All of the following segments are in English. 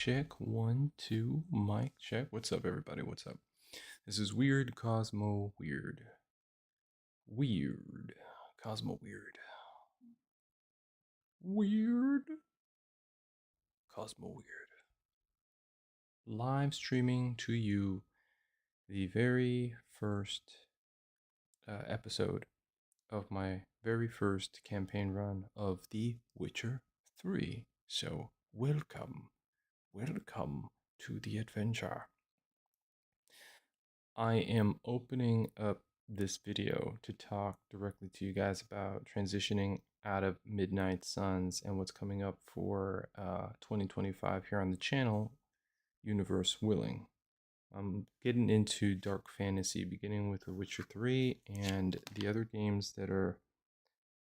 Check 1, 2, mic check. What's up, everybody? What's up? This is Weird Cosmo Weird. Weird. Cosmo Weird. Weird. Cosmo Weird. Live streaming to you the very first episode of my very first campaign run of The Witcher 3. So, welcome. Welcome to the adventure. I am opening up this video to talk directly to you guys about transitioning out of Midnight Suns and what's coming up for 2025 here on the channel, universe willing. I'm getting into dark fantasy, beginning with The Witcher 3, and the other games that are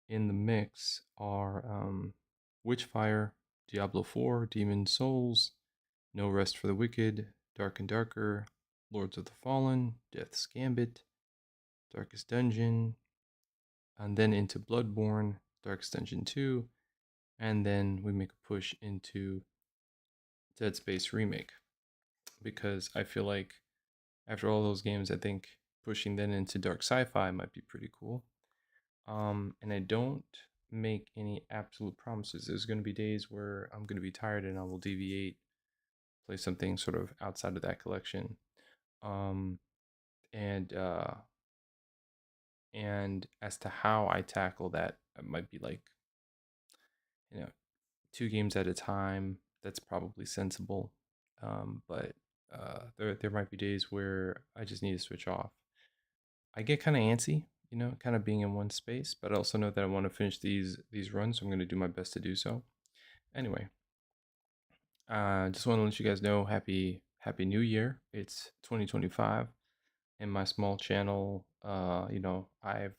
in the mix are Witchfire, Diablo 4, Demon Souls, No Rest for the Wicked, Dark and Darker, Lords of the Fallen, Death's Gambit, Darkest Dungeon, and then into Bloodborne, Darkest Dungeon 2, and then we make a push into Dead Space Remake. Because I feel like after all those games, I think pushing then into dark sci-fi might be pretty cool. And I don't make any absolute promises. There's going to be days where I'm going to be tired and I will deviate, play something sort of outside of that collection. And as to how I tackle that, it might be like, 2 games at a time. That's probably sensible. But there might be days where I just need to switch off. I get kind of antsy, kind of being in one space, but I also know that I want to finish these runs, so I'm going to do my best to do so. Anyway, just want to let you guys know, happy New Year. It's 2025, and my small channel. I've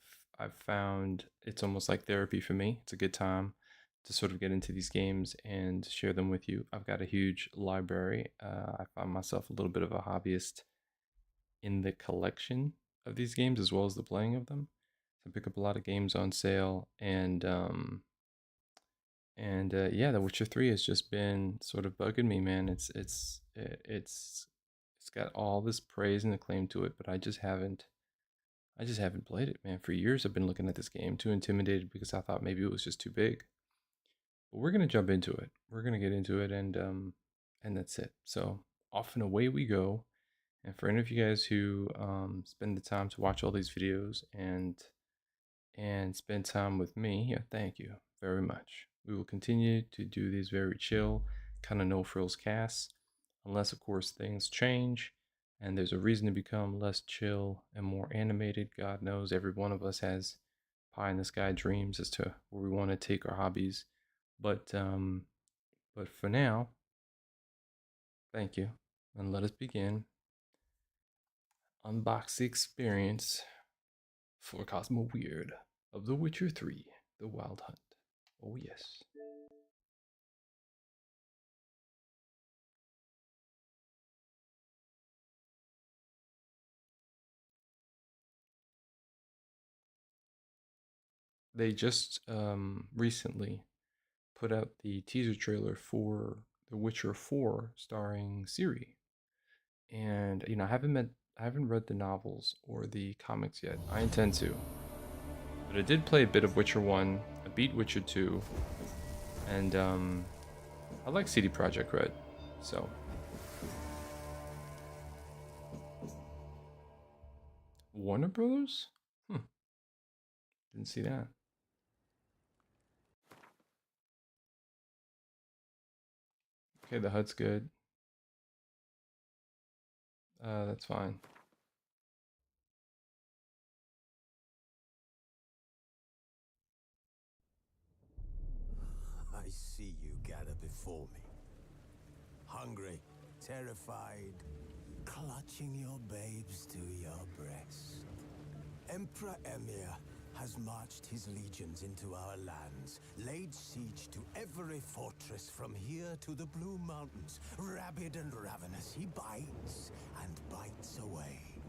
found it's almost like therapy for me. It's a good time to sort of get into these games and share them with you. I've got a huge library. I find myself a little bit of a hobbyist in the collection of these games as well as the playing of them. So I pick up a lot of games on sale, and yeah, The Witcher 3 has just been sort of bugging me, man. It's got all this praise and acclaim to it, but I just haven't played it, man. For years I've been looking at this game, too intimidated because I thought maybe it was just too big. But we're gonna jump into it. We're gonna get into it, and that's it. So off and away we go. And for any of you guys who spend the time to watch all these videos and spend time with me, yeah, thank you very much. We will continue to do these very chill, kind of no frills casts, unless of course things change and there's a reason to become less chill and more animated. God knows every one of us has pie in the sky dreams as to where we want to take our hobbies. But for now, thank you, and let us begin. Unbox the experience for Cosmo Weird of The Witcher 3, The Wild Hunt. Oh yes. They just recently put out the teaser trailer for The Witcher 4 starring Ciri. And I haven't read the novels or the comics yet. I intend to. But I did play a bit of Witcher 1, I beat Witcher 2, and I like CD Projekt Red, so. Warner Brothers? Didn't see that. Okay, the HUD's good. That's fine. I see you gather before me. Hungry, terrified, clutching your babes to your breast. Emperor Emir has marched his legions into our lands, laid siege to every fortress from here to the Blue Mountains. Rabid and ravenous, he bites and bites away.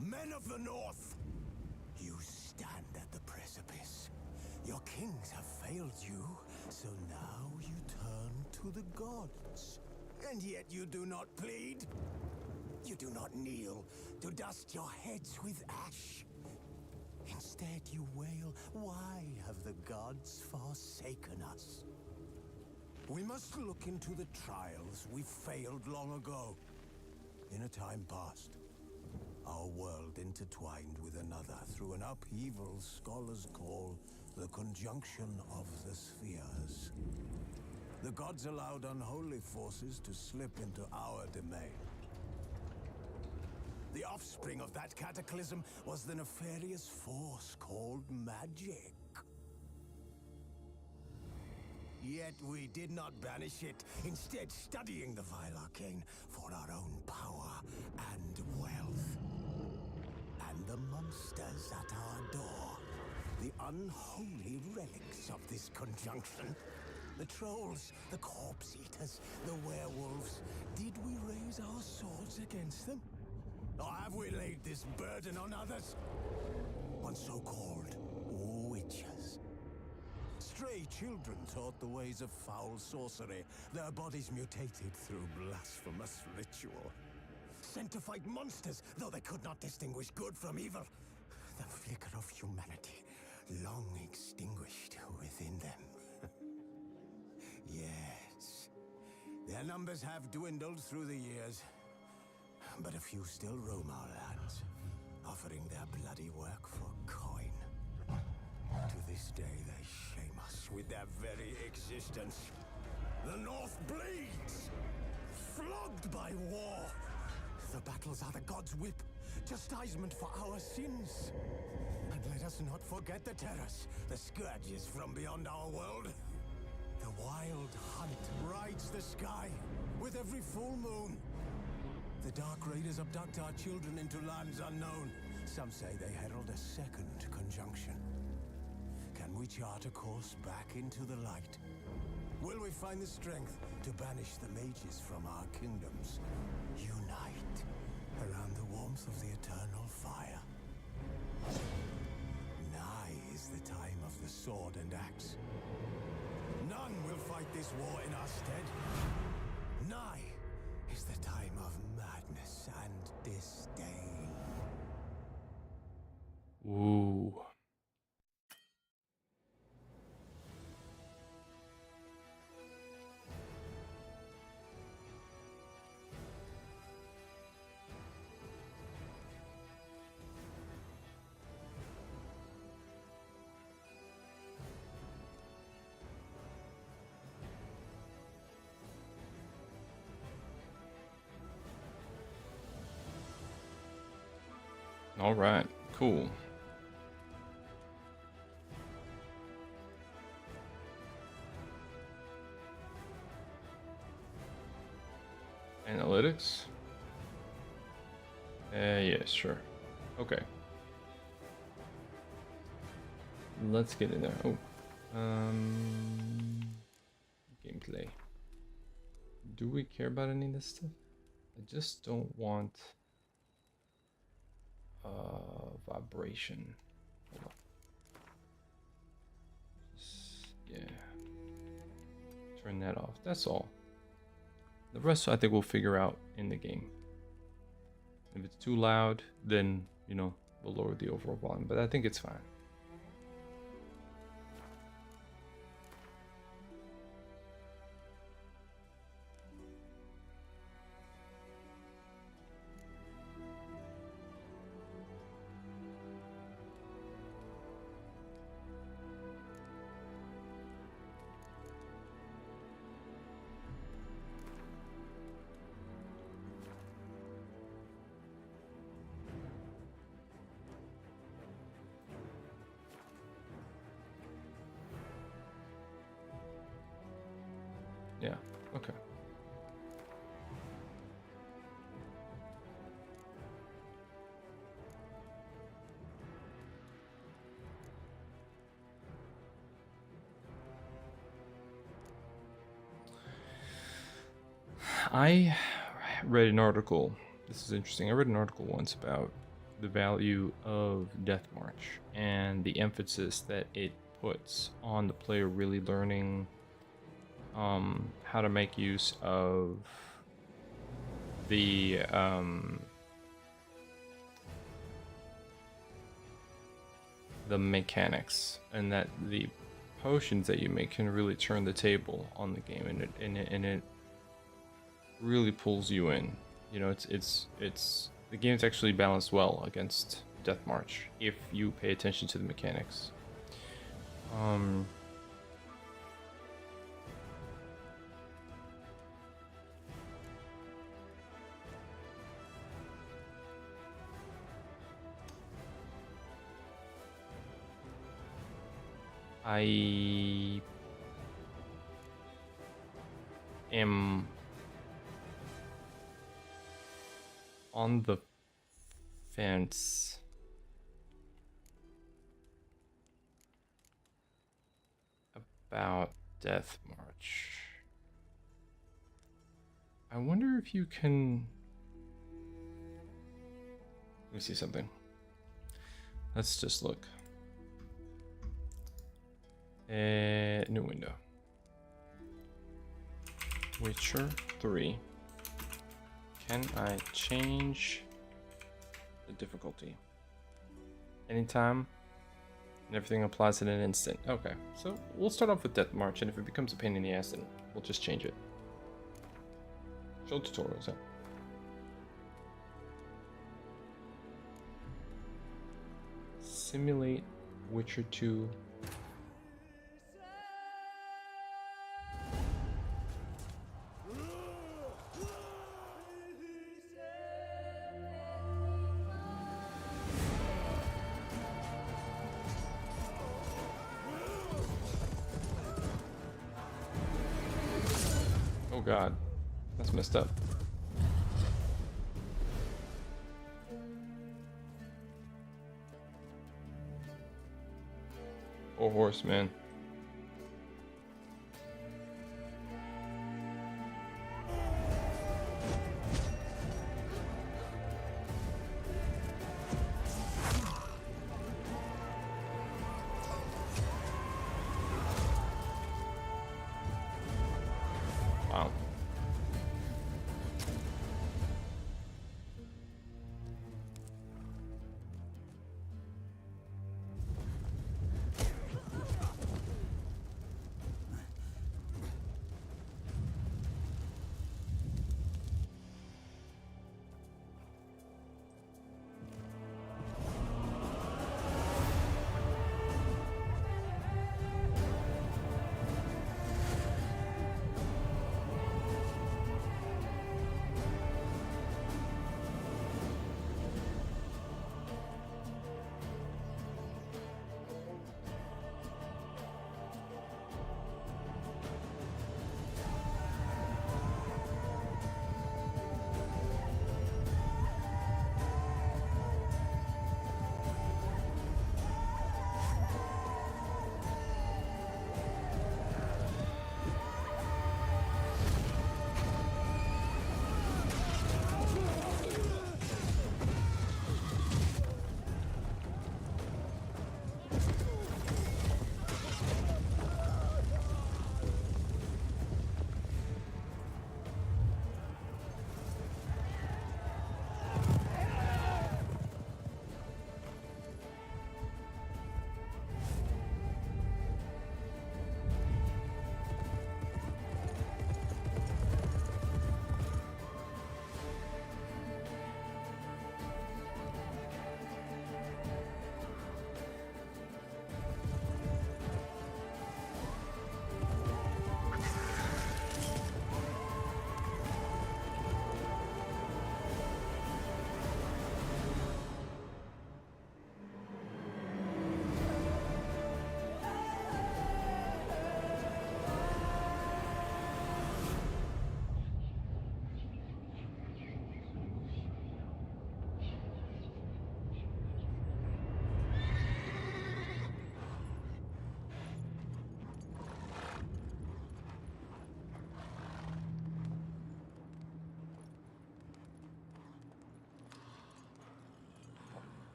Men of the North, you stand at the precipice. Your kings have failed you, so now you turn to the gods. And yet you do not plead. You do not kneel to dust your heads with ash. Instead you wail, why have the gods forsaken us? We must look into the trials we failed long ago. In a time past, our world intertwined with another through an upheaval scholars call the conjunction of the spheres. The gods allowed unholy forces to slip into our domain. The offspring of that cataclysm was the nefarious force called magic. Yet we did not banish it, instead studying the vile arcane for our own power and wealth. And the monsters at our door, the unholy relics of this conjunction. The trolls, the corpse eaters, the werewolves. Did we raise our swords against them? Or have we laid this burden on others? On so-called witches. Stray children taught the ways of foul sorcery, their bodies mutated through blasphemous ritual. Sent to fight monsters, though they could not distinguish good from evil. The flicker of humanity, long extinguished within them. Yes, their numbers have dwindled through the years, but a few still roam our lands, offering their bloody work for coin. To this day, they shame us with their very existence. The North bleeds, flogged by war. The battles are the gods' whip, chastisement for our sins. And let us not forget the terrors, the scourges from beyond our world. The wild hunt rides the sky with every full moon. The Dark Raiders abduct our children into lands unknown. Some say they herald a second conjunction. Can we chart a course back into the light? Will we find the strength to banish the mages from our kingdoms? Unite around the warmth of the eternal fire. Nigh is the time of the sword and axe. None will fight this war in our stead. Nigh is the time of madness and disdain. Ooh. All right, cool. Analytics? Yeah, sure. Okay. Let's get in there. Oh. Gameplay. Do we care about any of this stuff? I just don't want vibration. Hold on. Yeah. Turn that off. That's all. The rest I think we'll figure out in the game. If it's too loud, then, you know, we'll lower the overall volume. But I think it's fine. Yeah, okay. I read an article. This is interesting. I read an article once about the value of Death March and the emphasis that it puts on the player really learning how to make use of the mechanics, and that the potions that you make can really turn the table on the game, and it really pulls you in. You know, it's the game's actually balanced well against Death March if you pay attention to the mechanics. I am on the fence about Death March. I wonder if you can... Let me see something. Let's just look. New window. Witcher 3. Can I change the difficulty? Anytime, and everything applies in an instant. Okay, so we'll start off with Death March, and if it becomes a pain in the ass, then we'll just change it. Show tutorials, huh? Simulate Witcher 2. Oh god, that's messed up. Oh, horse, man. Wow.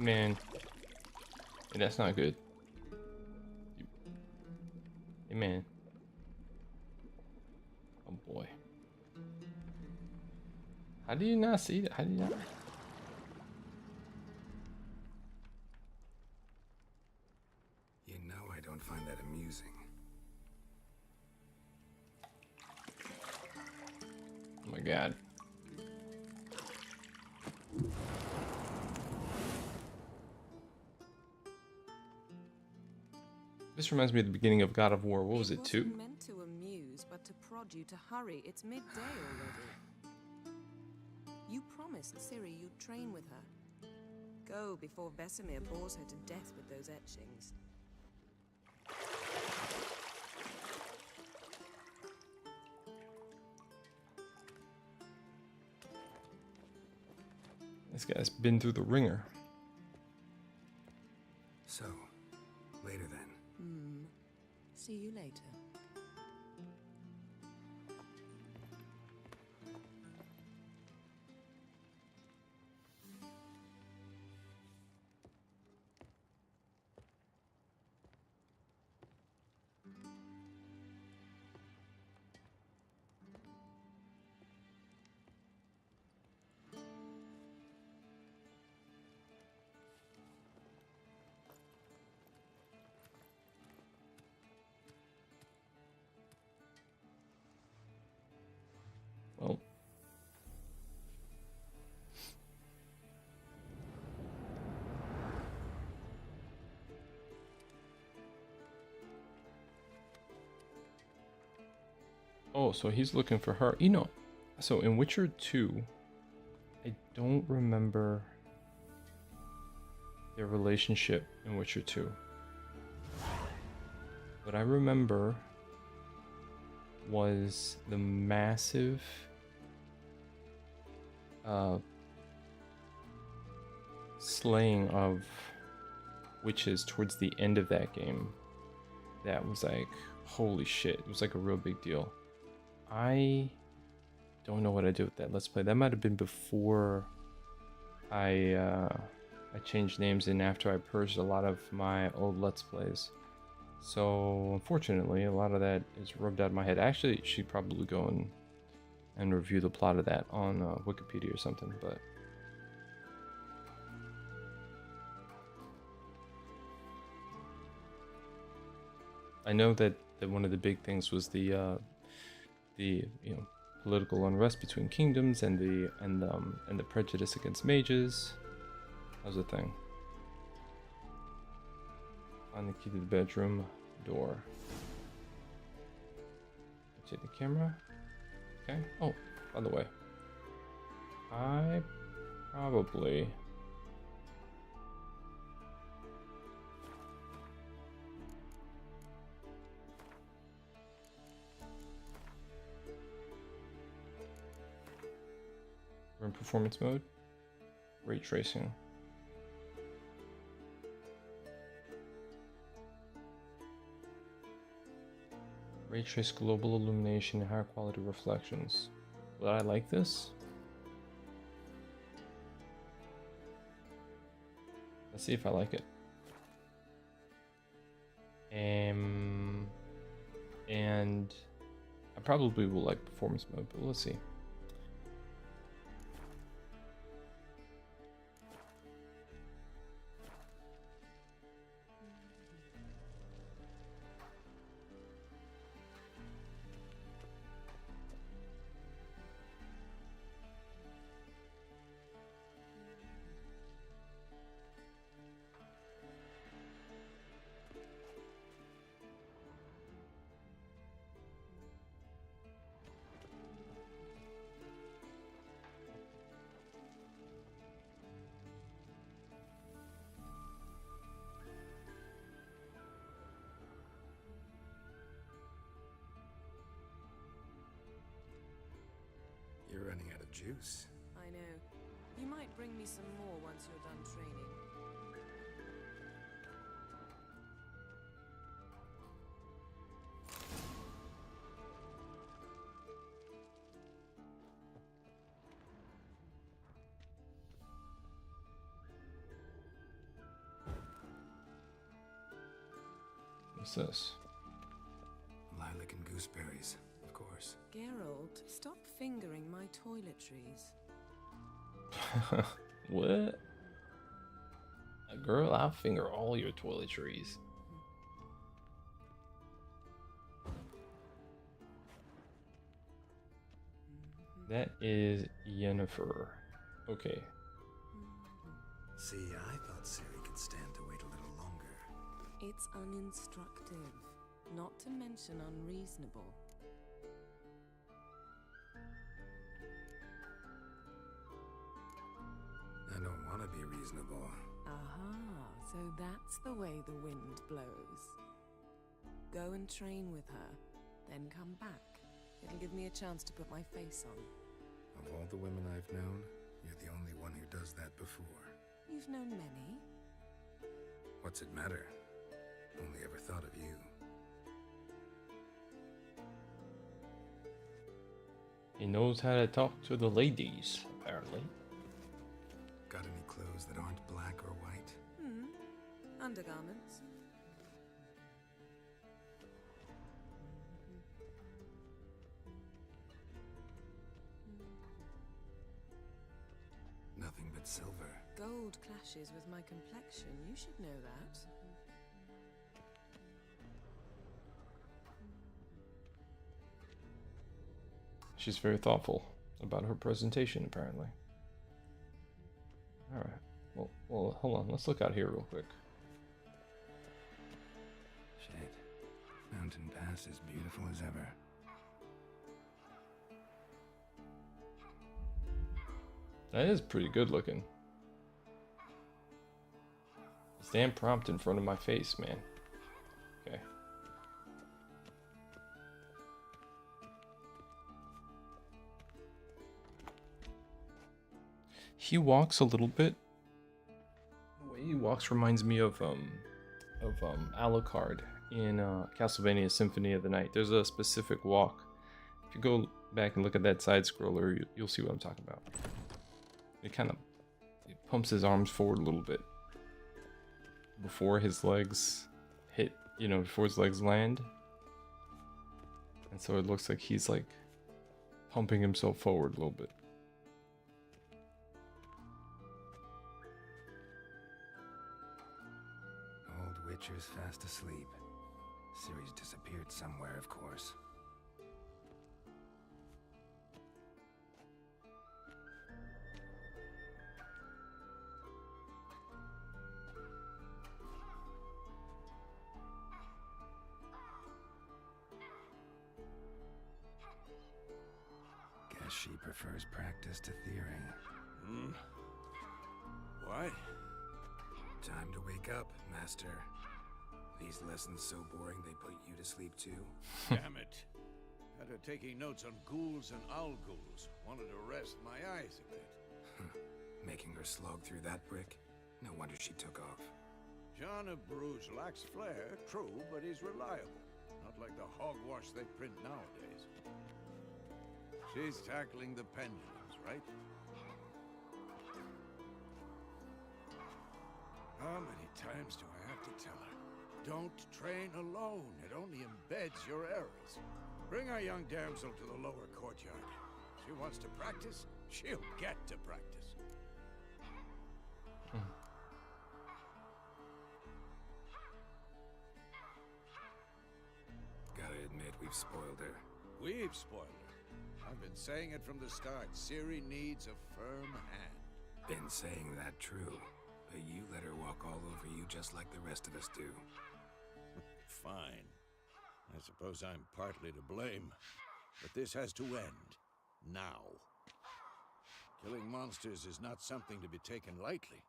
Man, hey, that's not good. Hey, man. Oh boy. How do you not see that? How do you not? You know I don't find that amusing. Oh my god. This reminds me of the beginning of God of War. What was it, 2? It wasn't meant to amuse, but to prod you to hurry. It's midday already. You promised Ciri you'd train with her. Go before Vesemir bores her to death with those etchings. This guy's been through the ringer. So, later then. See you later. Well. Oh, so he's looking for her. You know, so in Witcher 2, I don't remember their relationship in Witcher 2. What I remember was the massive slaying of witches towards the end of that game. That was like, holy shit. It was like a real big deal. I don't know what I did with that Let's Play. That might have been before I changed names and after I purged a lot of my old Let's Plays. So unfortunately, a lot of that is rubbed out of my head. Actually, should probably go and review the plot of that on Wikipedia or something, but I know that one of the big things was the political unrest between kingdoms and the prejudice against mages. That was a thing. Find the key to the bedroom door. Take the camera. Okay. Oh, by the way, I probably we're in performance mode. Ray tracing. Ray trace global illumination and higher quality reflections. Would I like this? Let's see if I like it. And I probably will like performance mode, but let's see. You're running out of juice. I know. You might bring me some more once you're done training. What's this? Lilac and gooseberries, of course. Geralt, stop fingering my toiletries. What? Girl, I'll finger all your toiletries. That is Yennefer. Okay. See, I thought Ciri could stand to wait a little longer. It's uninstructive, not to mention unreasonable. I don't want to be reasonable. Aha, so that's the way the wind blows. Go and train with her, then come back. It'll give me a chance to put my face on. Of all the women I've known, you're the only one who does that before. You've known many. What's it matter? Only ever thought of you. He knows how to talk to the ladies, apparently. Got any clothes that aren't black or white? Undergarments. Nothing but silver. Gold clashes with my complexion. You should know that. She's very thoughtful about her presentation, apparently. All right. Well, hold on. Let's look out here real quick. Shit. Mountain Pass is beautiful as ever. That is pretty good looking. It's damn prompt in front of my face, man. Okay. He walks a little bit. The way he walks reminds me of Alucard in Castlevania Symphony of the Night. There's a specific walk. If you go back and look at that side scroller, you'll see what I'm talking about. It kind of pumps his arms forward a little bit before his legs hit, before his legs land. And so it looks like he's like pumping himself forward a little bit. Old Witcher's fast asleep. Ciri's disappeared somewhere, of course. Guess she prefers practice to theory. What? Time to wake up, Master. These lessons so boring they put you to sleep too? Damn it. Had her taking notes on ghouls and owl ghouls. Wanted to rest my eyes a bit. Making her slog through that brick? No wonder she took off. John of Bruges lacks flair, true, but he's reliable. Not like the hogwash they print nowadays. She's tackling the pendulums, right? How many times do I have to tell her? Don't train alone. It only embeds your errors. Bring our young damsel to the lower courtyard. She wants to practice, she'll get to practice. Gotta admit, we've spoiled her. We've spoiled her. I've been saying it from the start. Ciri needs a firm hand. Been saying that true. But you let her walk all over you just like the rest of us do. Fine. I suppose I'm partly to blame. But this has to end. Now. Killing monsters is not something to be taken lightly.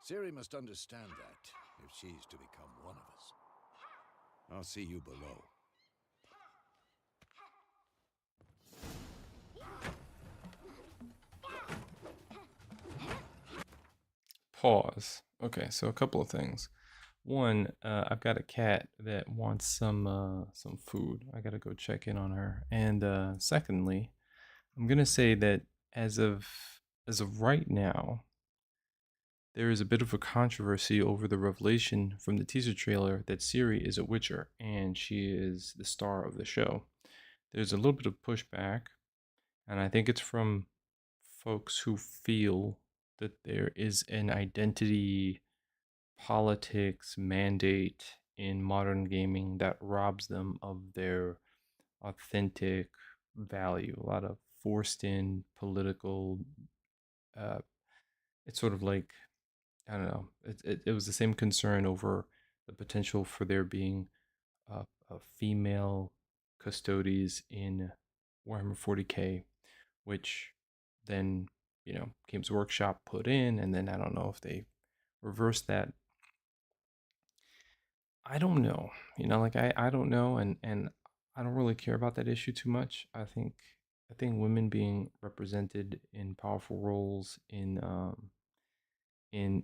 Ciri must understand that, if she's to become one of us. I'll see you below. Pause. Okay, so a couple of things. One, I've got a cat that wants some food. I gotta go check in on her. And secondly, I'm gonna say that as of right now, there is a bit of a controversy over the revelation from the teaser trailer that Ciri is a Witcher and she is the star of the show. There's a little bit of pushback, and I think it's from folks who feel that there is an identity politics mandate in modern gaming that robs them of their authentic value. A lot of forced in political, uh, it's sort of like, I don't know, it was the same concern over the potential for there being a female custodies in Warhammer 40k, which then, Games Workshop put in, and then I don't know if they reversed that. I don't know. Like I don't know, and I don't really care about that issue too much. I think women being represented in powerful roles in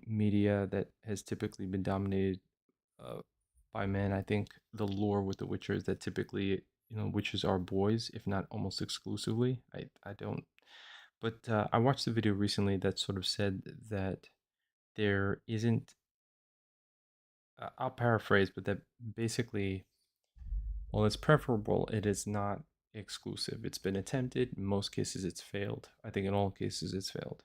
media that has typically been dominated uh, by men. I think the lore with The Witcher is that typically, witches are boys, if not almost exclusively. I don't, but I watched a video recently that sort of said that there isn't. I'll paraphrase, but that basically, while it's preferable, it is not exclusive. It's been attempted. In most cases, it's failed. I think in all cases, it's failed.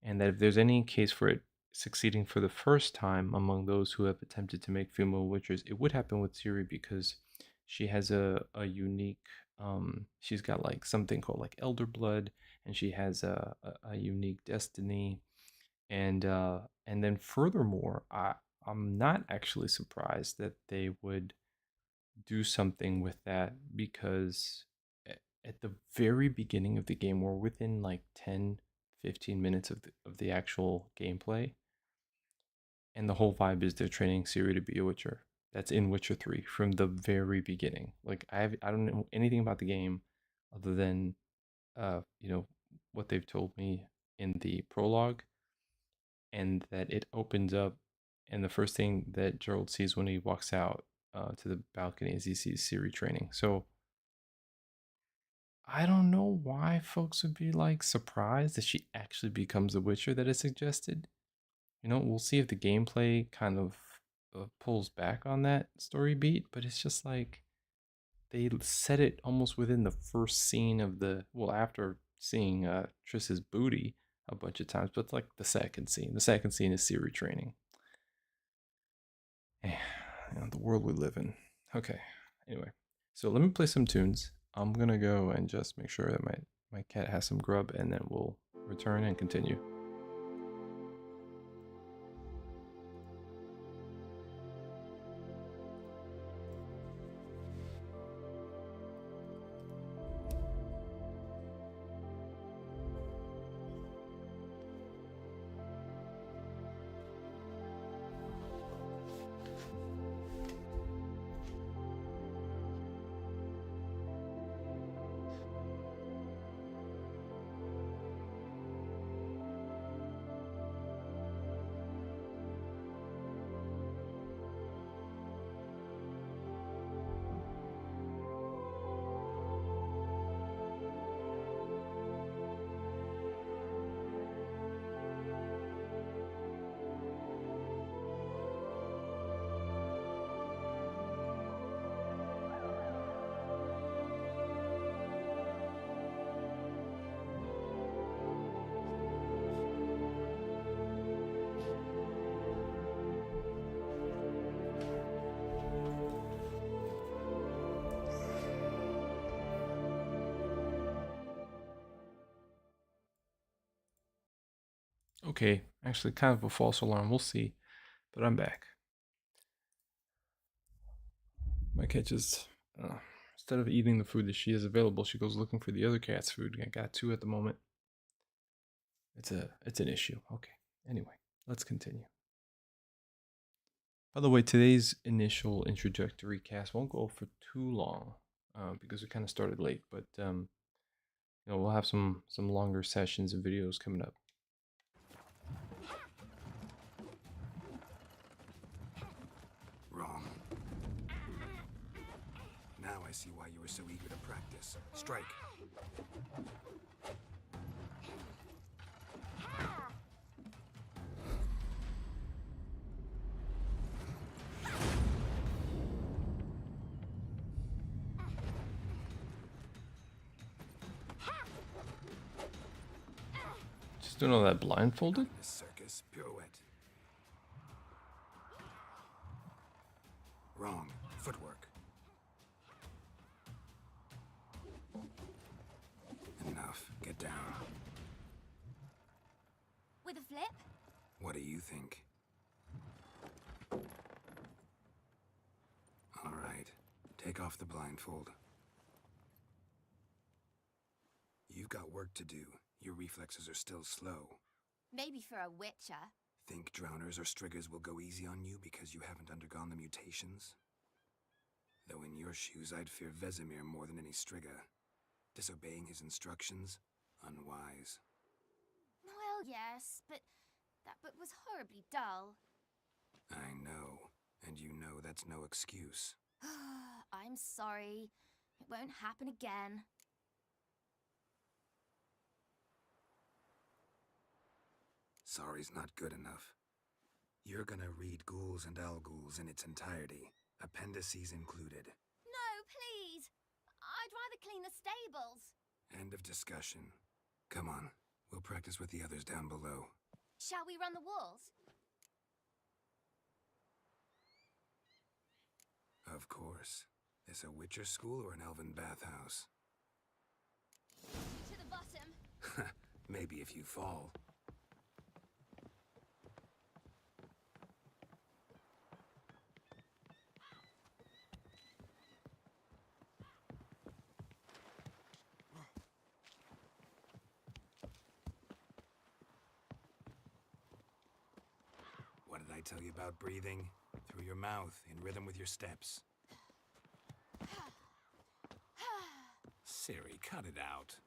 And that if there's any case for it succeeding for the first time among those who have attempted to make female witchers, it would happen with Ciri because she has a unique, she's got like something called like elder blood, and she has a unique destiny. And then furthermore, I'm not actually surprised that they would do something with that because at the very beginning of the game, we're within like 10, 15 minutes of the actual gameplay. And the whole vibe is they're training Ciri to be a Witcher. That's in Witcher 3 from the very beginning. Like I don't know anything about the game other than uh, you know, what they've told me in the prologue, and that it opens up, and the first thing that Gerald sees when he walks out to the balcony is he sees Ciri training. So I don't know why folks would be like surprised that she actually becomes the Witcher that is suggested. We'll see if the gameplay kind of pulls back on that story beat, but it's just like they said it almost within the first scene of after seeing Triss's booty a bunch of times, but it's like the second scene. The second scene is Ciri training. The world we live in. Okay, anyway, so let me play some tunes. I'm gonna go and just make sure that my cat has some grub, and then we'll return and continue. Okay, actually, kind of a false alarm. We'll see. But I'm back. My cat just, instead of eating the food that she has available, she goes looking for the other cat's food. I got two at the moment. It's an issue. Okay. Anyway, let's continue. By the way, today's initial introductory cast won't go for too long because we kind of started late. But we'll have some longer sessions and videos coming up. Wrong. Now I see why you were so eager to practice. Strike. Doing all that blindfolded? This circus pirouette. Wrong. Footwork. Enough. Get down. With a flip? What do you think? All right. Take off the blindfold. You've got work to do. Your reflexes are still slow. Maybe for a witcher. Think drowners or striggers will go easy on you because you haven't undergone the mutations? Though in your shoes, I'd fear Vesemir more than any strigger. Disobeying his instructions? Unwise. Well, yes, but that book was horribly dull. I know. And you know that's no excuse. I'm sorry. It won't happen again. Sorry's not good enough. You're gonna read Ghouls and Owlghouls in its entirety, appendices included. No, please! I'd rather clean the stables. End of discussion. Come on, we'll practice with the others down below. Shall we run the walls? Of course. This a Witcher school or an elven bathhouse? To the bottom. Maybe if you fall. What did I tell you about breathing? Through your mouth, in rhythm with your steps. Siri, cut it out.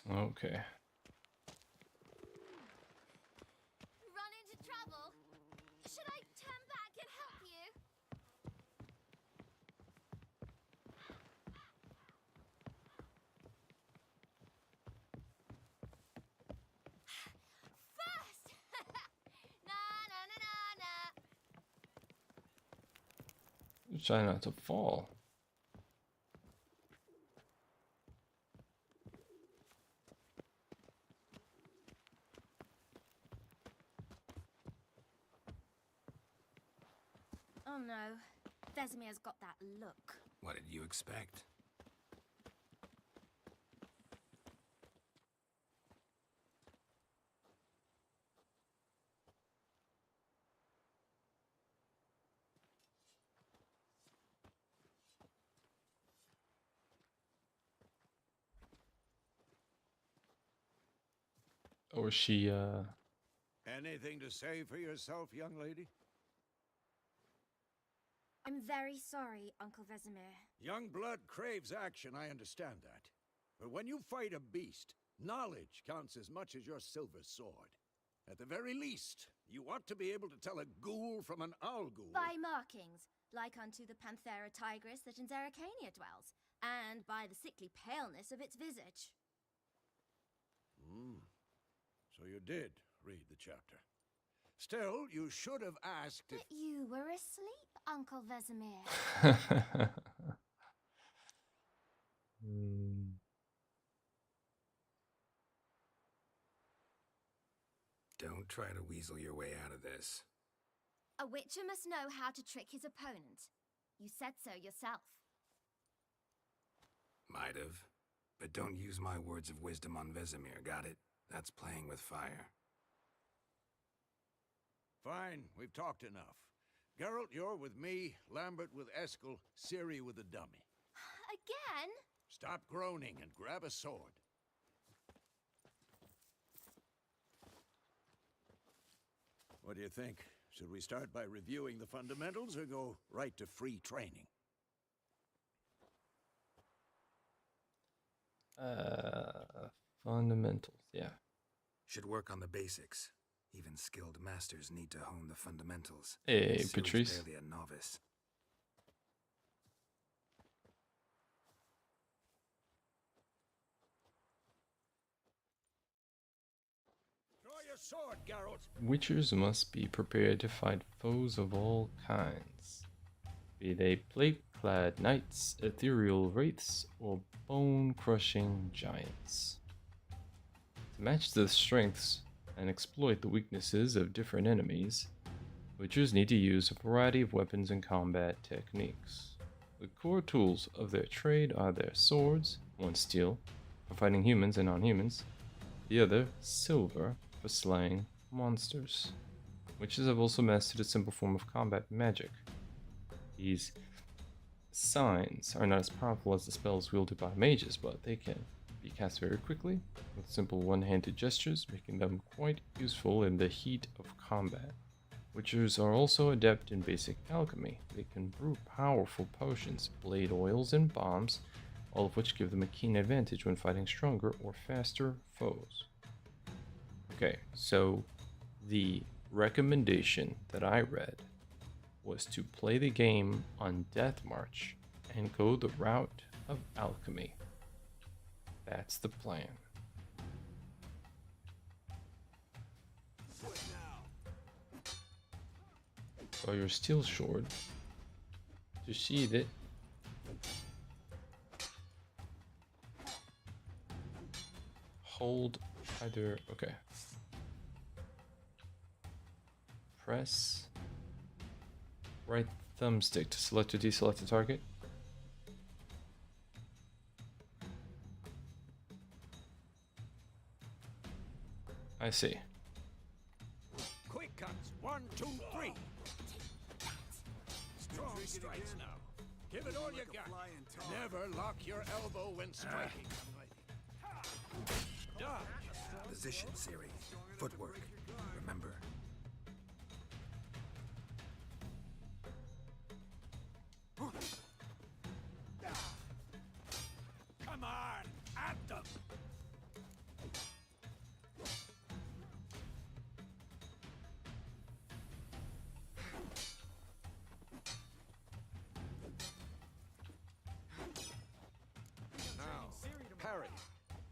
Okay. Run into trouble? Should I turn back and help you? First! Na na na na na. Try not to fall. Oh no, Vesemir's got that look. What did you expect? Or she, Anything to say for yourself, young lady? I'm very sorry, Uncle Vesemir. Young blood craves action, I understand that. But when you fight a beast, knowledge counts as much as your silver sword. At the very least, you ought to be able to tell a ghoul from an owl ghoul. By markings, like unto the Panthera tigris that in Zerrikania dwells, and by the sickly paleness of its visage. So you did read the chapter. Still, you should have asked if... But you were asleep, Uncle Vesemir. Don't try to weasel your way out of this. A witcher must know how to trick his opponent. You said so yourself. Might have. But don't use my words of wisdom on Vesemir, got it? That's playing with fire. Fine, we've talked enough. Geralt, you're with me, Lambert with Eskel, Ciri with the dummy. Again? Stop groaning and grab a sword. What do you think? Should we start by reviewing the fundamentals or go right to free training? Fundamentals, yeah. Should work on the basics. Even skilled masters need to hone the fundamentals. Hey, Ciri's Patrice. barely a novice. Draw your sword, Geralt. Witchers must be prepared to fight foes of all kinds, be they plate-clad knights, ethereal wraiths, or bone-crushing giants. To match the strengths and exploit the weaknesses of different enemies, Witchers need to use a variety of weapons and combat techniques. The core tools of their trade are their swords, one steel, for fighting humans and non-humans, the other silver, for slaying monsters. Witches have also mastered a simple form of combat magic. These signs are not as powerful as the spells wielded by mages, but they can be cast very quickly with simple one-handed gestures, making them quite useful in the heat of combat. Witchers are also adept in basic alchemy. They can brew powerful potions, blade oils, and bombs, all of which give them a keen advantage when fighting stronger or faster foes. Okay, so the recommendation that I read was to play the game on Death March and go the route of alchemy. That's the plan. Draw your steel sword to sheathe it. Hold either, okay. Press right thumbstick to select or deselect a target. I see. Quick cuts. 1, 2, 3. Strong strikes now. Give it all you got. Never lock your elbow when striking. Dodge. Position, Ciri. Footwork. Remember. Come on, at them. Now, parry.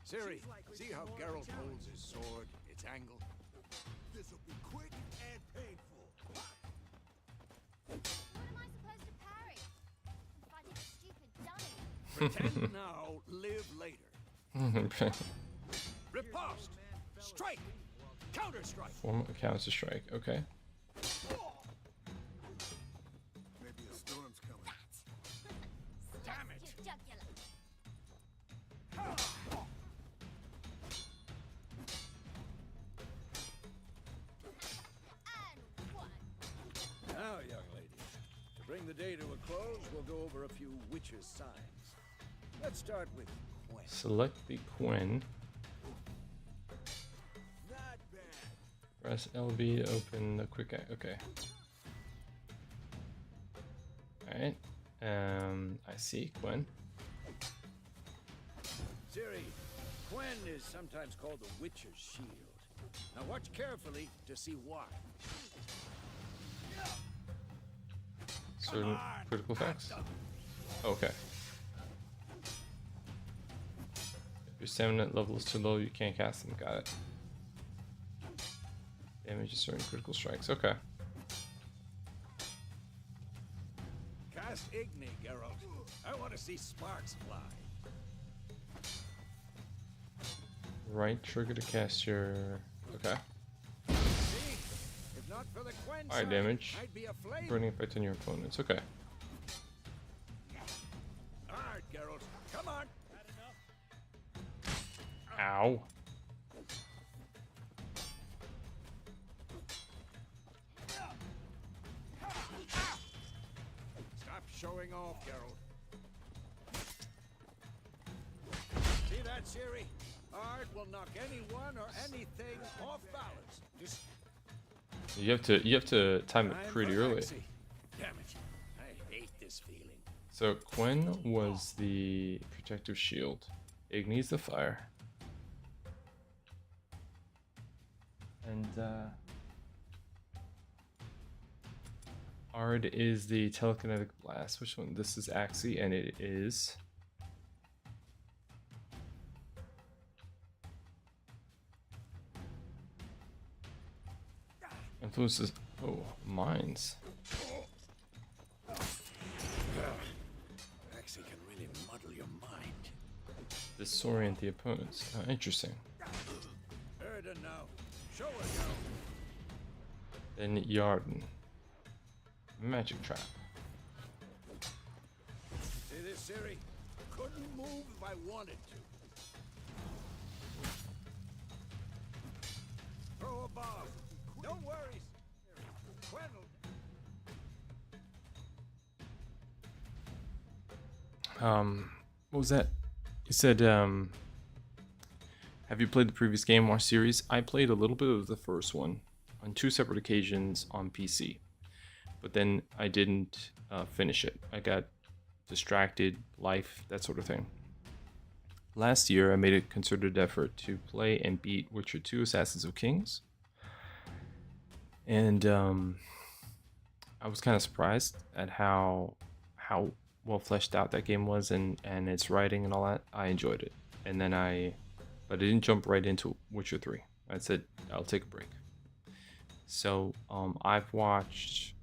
Ciri, see how Geralt holds his sword, its angle? This'll be quick and painful. What am I supposed to parry? I'm fighting a stupid dummy. Pretend now, live later. Okay. Riposte! Strike! Counter-strike! Form a counter strike. Okay. Maybe a storm's coming. Damn it! Your jugular. And one. Now, young ladies, to bring the day to a close, we'll go over a few witches' signs. Let's start with Quen. Select the Quen. Not bad. Press LB to open the quick eye. Okay. Alright. I see Quen. Ciri, Quen is sometimes called the Witcher's Shield. Now watch carefully to see why. Certain critical effects. Okay. If your stamina level is too low, you can't cast them. Got it. Damage certain critical strikes. Okay. Cast Igni, Geralt. I want to see sparks fly. Right trigger to cast your. Okay. See? If not for the Quen Alright, sign, damage. I'd be a flame. Burning effect on your opponents. Okay. Alright, Geralt. Come on. Ow. Stop showing off, Geralt. See that, Ciri? Art will knock anyone or anything off balance. Just You have to time it pretty early. Damn it. I hate this feeling. So Quen was the protective shield. Igni's the fire. And Ard is the telekinetic blast. Which one? This is Axie, and it is. Influences. Oh, mines. Axie can really muddle your mind. Disorient the opponents. Interesting. Erden now. Show her now. Then Yarden. Magic trap. See this, Siri? Couldn't move if I wanted to. Throw a bomb. No worries. Quennel. What was that? You said, have you played the previous Game Watch series? I played a little bit of the first one on 2 separate occasions on PC, but then I didn't finish it. I got distracted, life, that sort of thing. Last year, I made a concerted effort to play and beat Witcher 2 Assassins of Kings. And I was kind of surprised at how well fleshed out that game was, and its writing and all that. I enjoyed it. And then but I didn't jump right into Witcher 3. I said, I'll take a break. So I've watched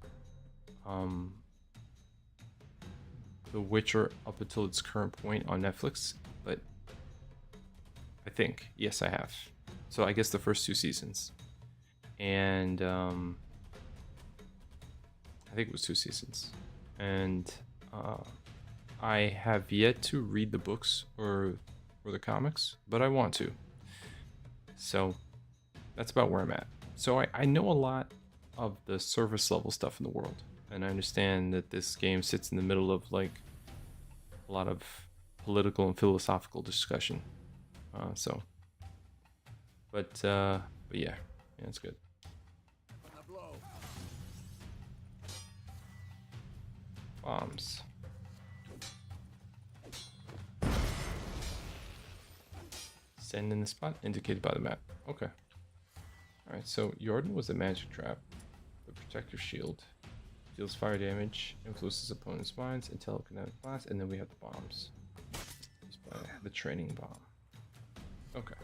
The Witcher up until its current point on Netflix, but I think, yes, I have. So I guess the first 2 seasons. And I think it was 2 seasons. And I have yet to read the books or the comics, but I want to. So that's about where I'm at. So I know a lot of the surface level stuff in the world, and I understand that this game sits in the middle of like a lot of political and philosophical discussion. But yeah, it's good. Bombs. Stand in the spot indicated by the map. Okay. Alright, so Yarden was a magic trap. The protective shield. Deals fire damage, influences opponent's minds, and telekinetic blast, and then we have the bombs. Used by the training bomb. Okay.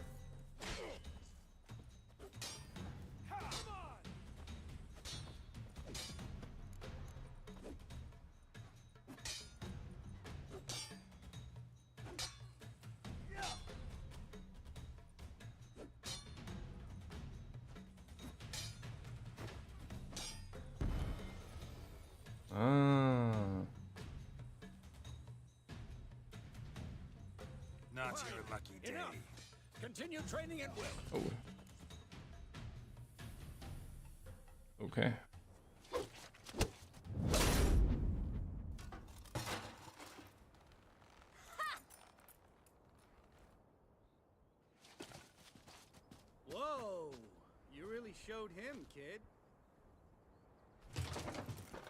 Not your lucky day. Enough. Continue training at will. Oh. Okay. Whoa! You really showed him, kid.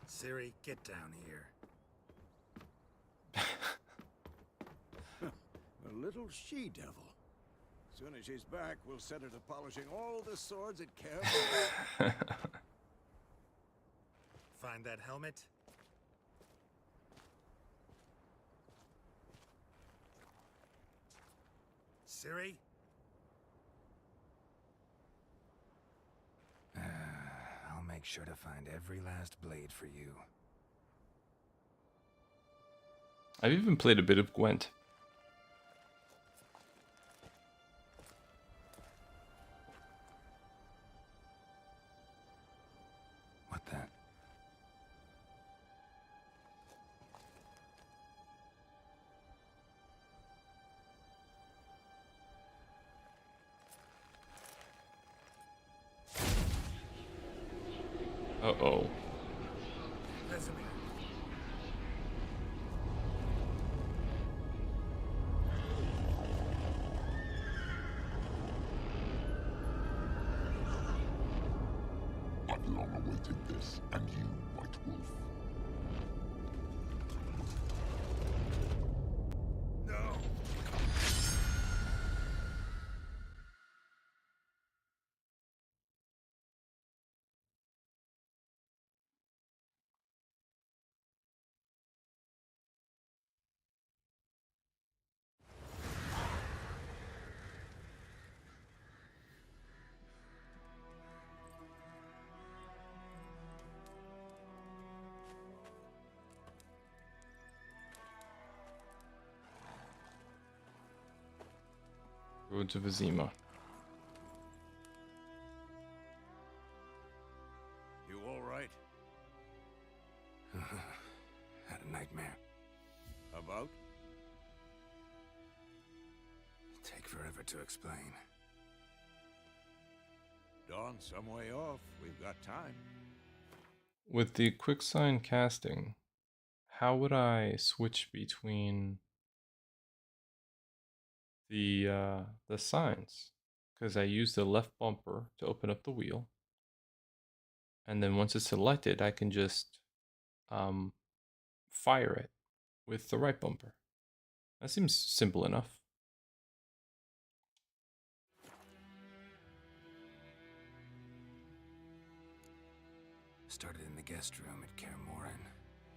Siri, get down here. A little she-devil. Soon as she's back, we'll set her to polishing all the swords it cares. Find that helmet? Siri? I'll make sure to find every last blade for you. I've even played a bit of Gwent. What that? Uh-oh. Vesemir. I've long awaited this, and you, White Wolf. No! Road to Vizima. You all right? Had a nightmare. About? Take forever to explain. Dawn's some way off. We've got time. With the quick sign casting, how would I switch between the signs? Because I use the left bumper to open up the wheel, and then once it's selected, I can just fire it with the right bumper. That seems simple enough. Started in the guest room at Kaer Morhen.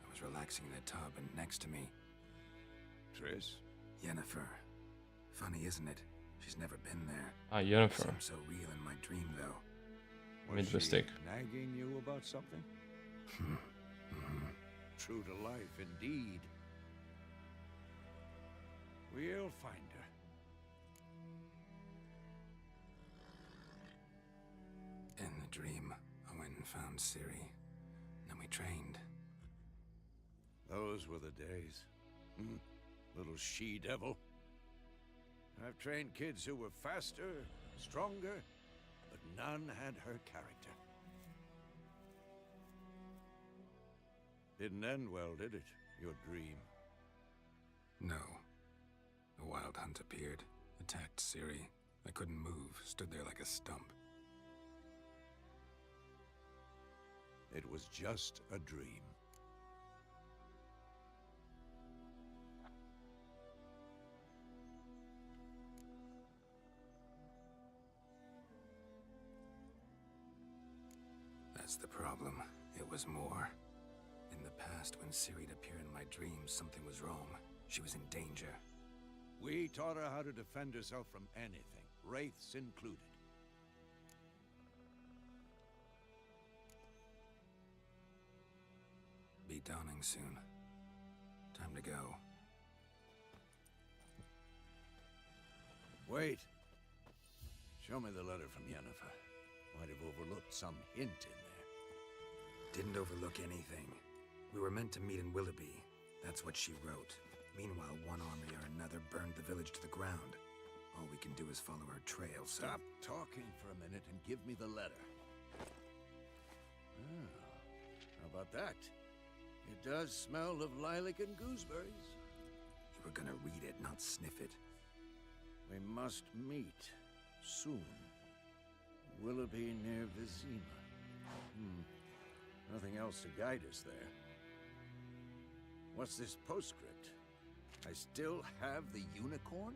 I was relaxing in a tub, and next to me, Triss? Yennefer. Funny, isn't it? She's never been there. Ah, Yennefer. Seems so real in my dream, though. Made a mistake. Nagging you about something? True to life, indeed. We'll find her. In the dream, I went and found Ciri. Then we trained. Those were the days. Little she-devil. I've trained kids who were faster, stronger, but none had her character. Didn't end well, did it? Your dream? No. A wild hunt appeared, attacked Ciri. I couldn't move, stood there like a stump. It was just a dream. That's the problem. It was more. In the past, when Ciri'd appear in my dreams, something was wrong. She was in danger. We taught her how to defend herself from anything, wraiths included. Be dawning soon. Time to go. Wait. Show me the letter from Yennefer. Might have overlooked some hint in there. Didn't overlook anything. We were meant to meet in Willoughby. That's what she wrote. Meanwhile, one army or another burned the village to the ground. All we can do is follow her trail, so... Stop talking for a minute and give me the letter. How about that? It does smell of lilac and gooseberries. You were gonna read it, not sniff it. We must meet soon. Willoughby near Vizima. Nothing else to guide us there. What's this postscript? I still have the unicorn?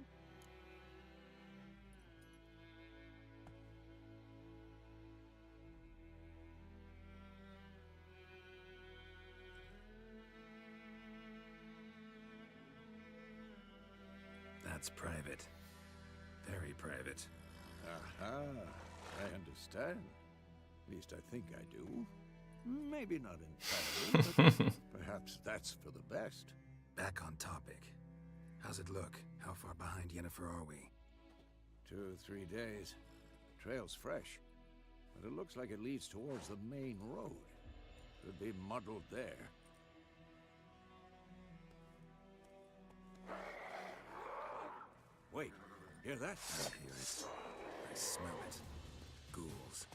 That's private. Very private. Aha, I understand. At least I think I do. Maybe not entirely, but perhaps that's for the best. Back on topic. How's it look? How far behind Yennefer are we? 2 or 3 days. The trail's fresh, but it looks like it leads towards the main road. Could be muddled there. Wait, hear that? I hear it. I smell it. Ghouls.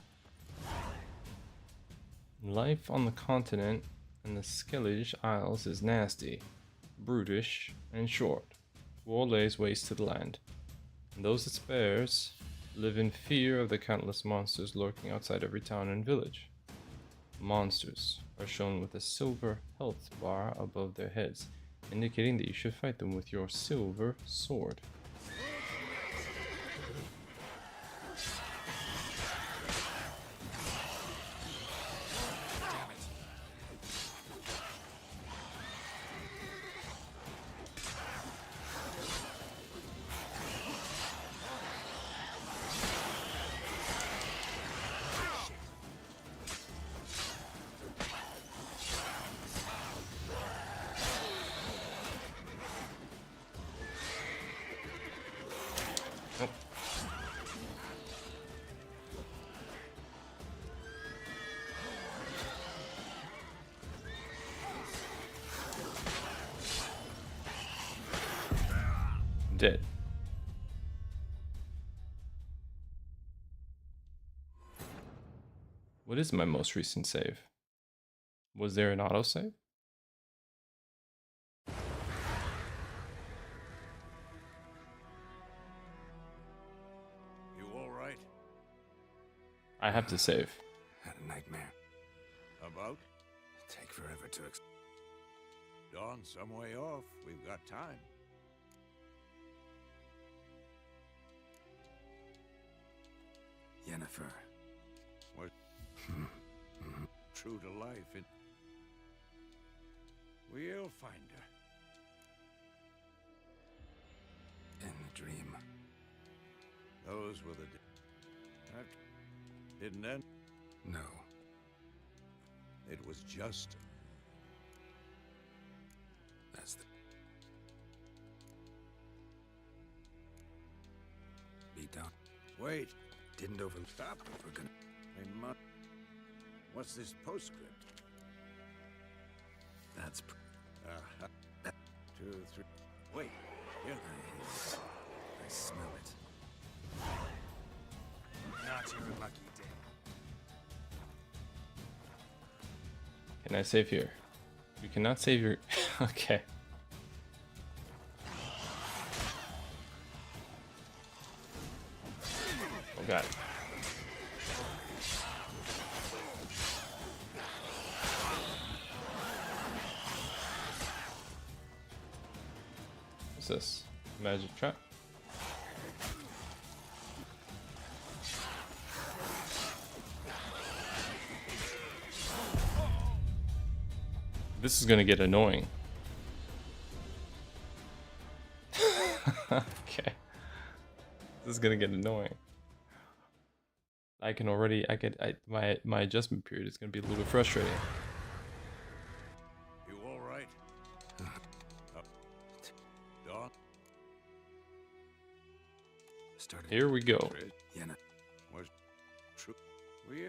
Life on the continent and the Skellige Isles is nasty, brutish, and short. War lays waste to the land, and those it spares live in fear of the countless monsters lurking outside every town and village. Monsters are shown with a silver health bar above their heads, indicating that you should fight them with your silver sword. dead. What is my most recent save? Was there an autosave? You all right? I have to save. Had a nightmare. About? Take forever to Dawn's some way off. We've got time. Yennefer. What? True to life. We'll find her. In the dream. Those were the... That didn't end. No. It was just... That's the... Beat down. Wait. Didn't over... Stop. We're gonna... I must... What's this postscript? That's... 2, 3... Wait. Here. I smell it. Not your lucky day. Can I save here? You cannot save your... Okay. Oh god. What's this? Magic trap? This is gonna get annoying. Okay. This is gonna get annoying. I can already, my adjustment period is gonna be a little bit frustrating. You all right? Dawn? Started... Here we go. Yenna. Was true. We...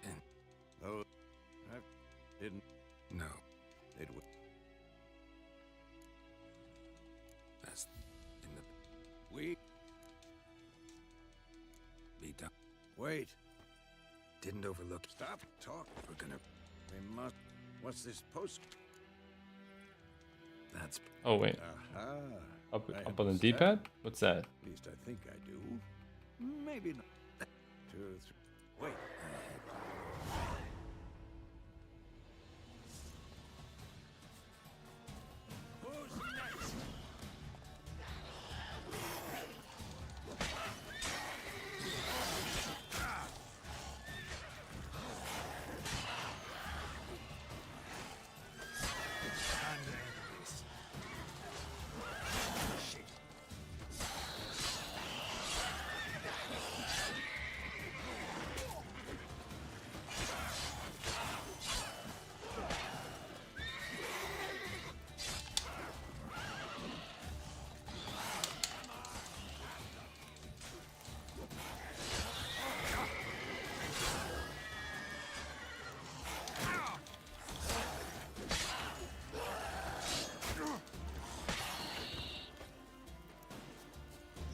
In... Those... I didn't... No. It was... That's... In the... We... Beat down. Wait. Didn't overlook... Stop talking. We're gonna... We must... What's this post? That's... Oh wait, Aha. up I on the understand. D-pad? What's that? At least I think I do. Maybe not. 2, 3... Wait. Who's next?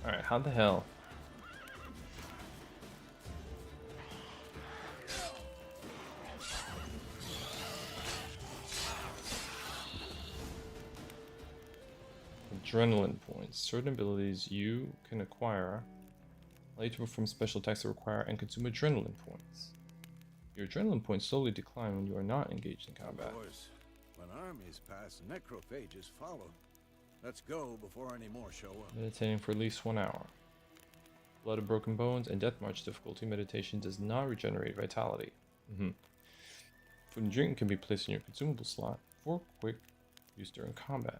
Alright, how the hell? Adrenaline points. Certain abilities you can acquire allow you to perform special attacks that require and consume adrenaline points. Your adrenaline points slowly decline when you are not engaged in combat. Of course. When armies pass, necrophages follow. Let's go before any more show up. Meditating for at least 1 hour. Blood of Broken Bones and Death March difficulty meditation does not regenerate vitality. Food and drink can be placed in your consumable slot for quick use during combat.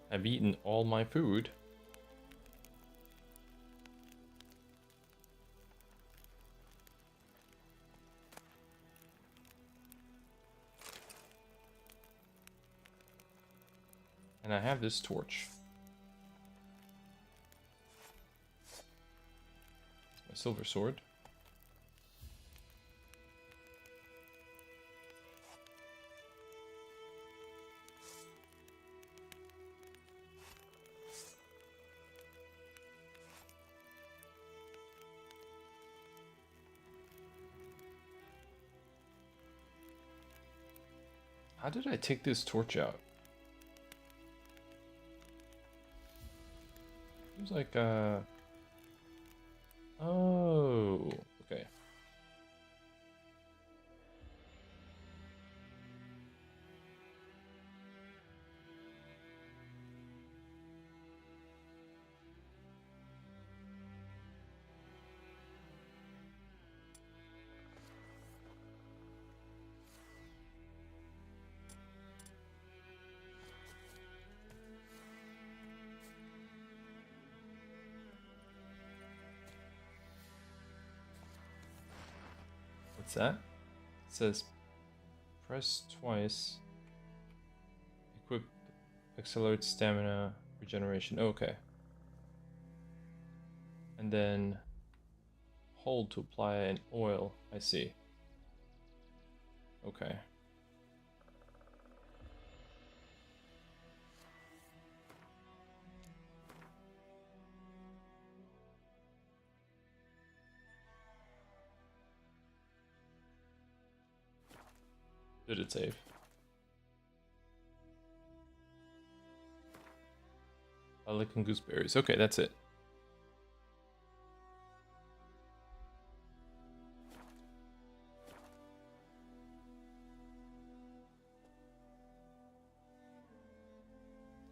I've eaten all my food. And I have this torch. My silver sword. How did I take this torch out? Seems like, oh, okay. What's that? It says press twice. Equip accelerates stamina regeneration. Okay. And then hold to apply an oil. I see. Okay. Did it save? Garlic and gooseberries. Okay, that's it.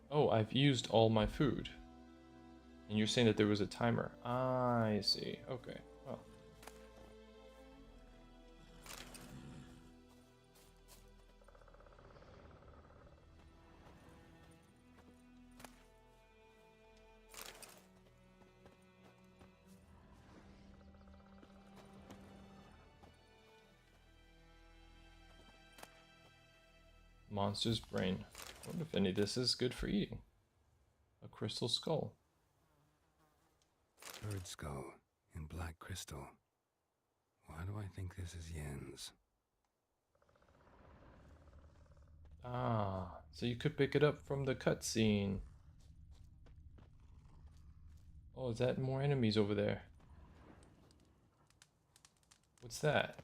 Oh, I've used all my food. And you're saying that there was a timer. I see. Okay. Well. Monster's brain. I wonder if any of this is good for eating. A crystal skull. Bird skull in black crystal. Why do I think this is Yen's? Ah, so you could pick it up from the cutscene. Oh, is that more enemies over there? What's that?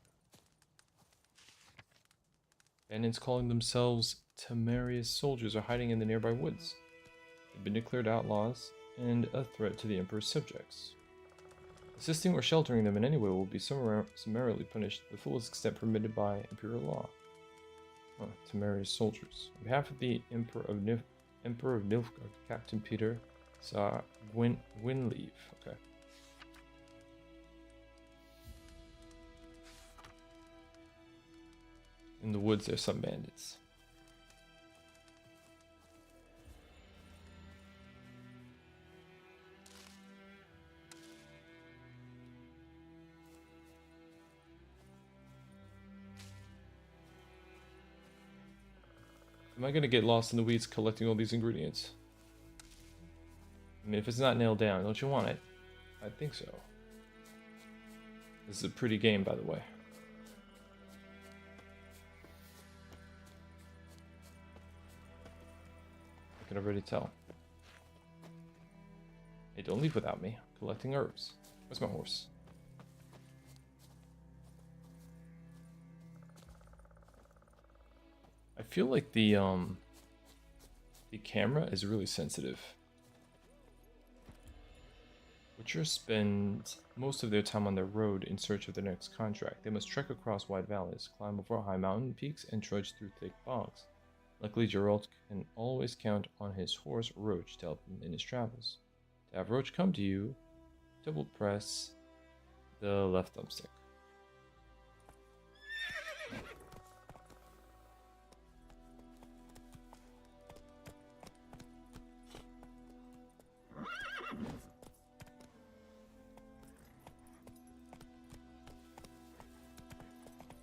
Bandits calling themselves Temerius soldiers are hiding in the nearby woods. They've been declared outlaws and a threat to the Emperor's subjects. Assisting or sheltering them in any way will be summarily punished to the fullest extent permitted by Imperial law. Oh, Temerius soldiers. On behalf of the Emperor of Nilfgaard, Captain Peter saw Gwynleave. Okay. In the woods, there's some bandits. Am I gonna get lost in the weeds collecting all these ingredients? I mean, if it's not nailed down, don't you want it? I think so. This is a pretty game, by the way. I can already tell. Hey, don't leave without me. Collecting herbs. Where's my horse? I feel like the camera is really sensitive. Witchers spend most of their time on the road in search of their next contract. They must trek across wide valleys, climb over high mountain peaks, and trudge through thick bogs. Luckily, Geralt can always count on his horse Roach to help him in his travels. To have Roach come to you, double press the left thumbstick.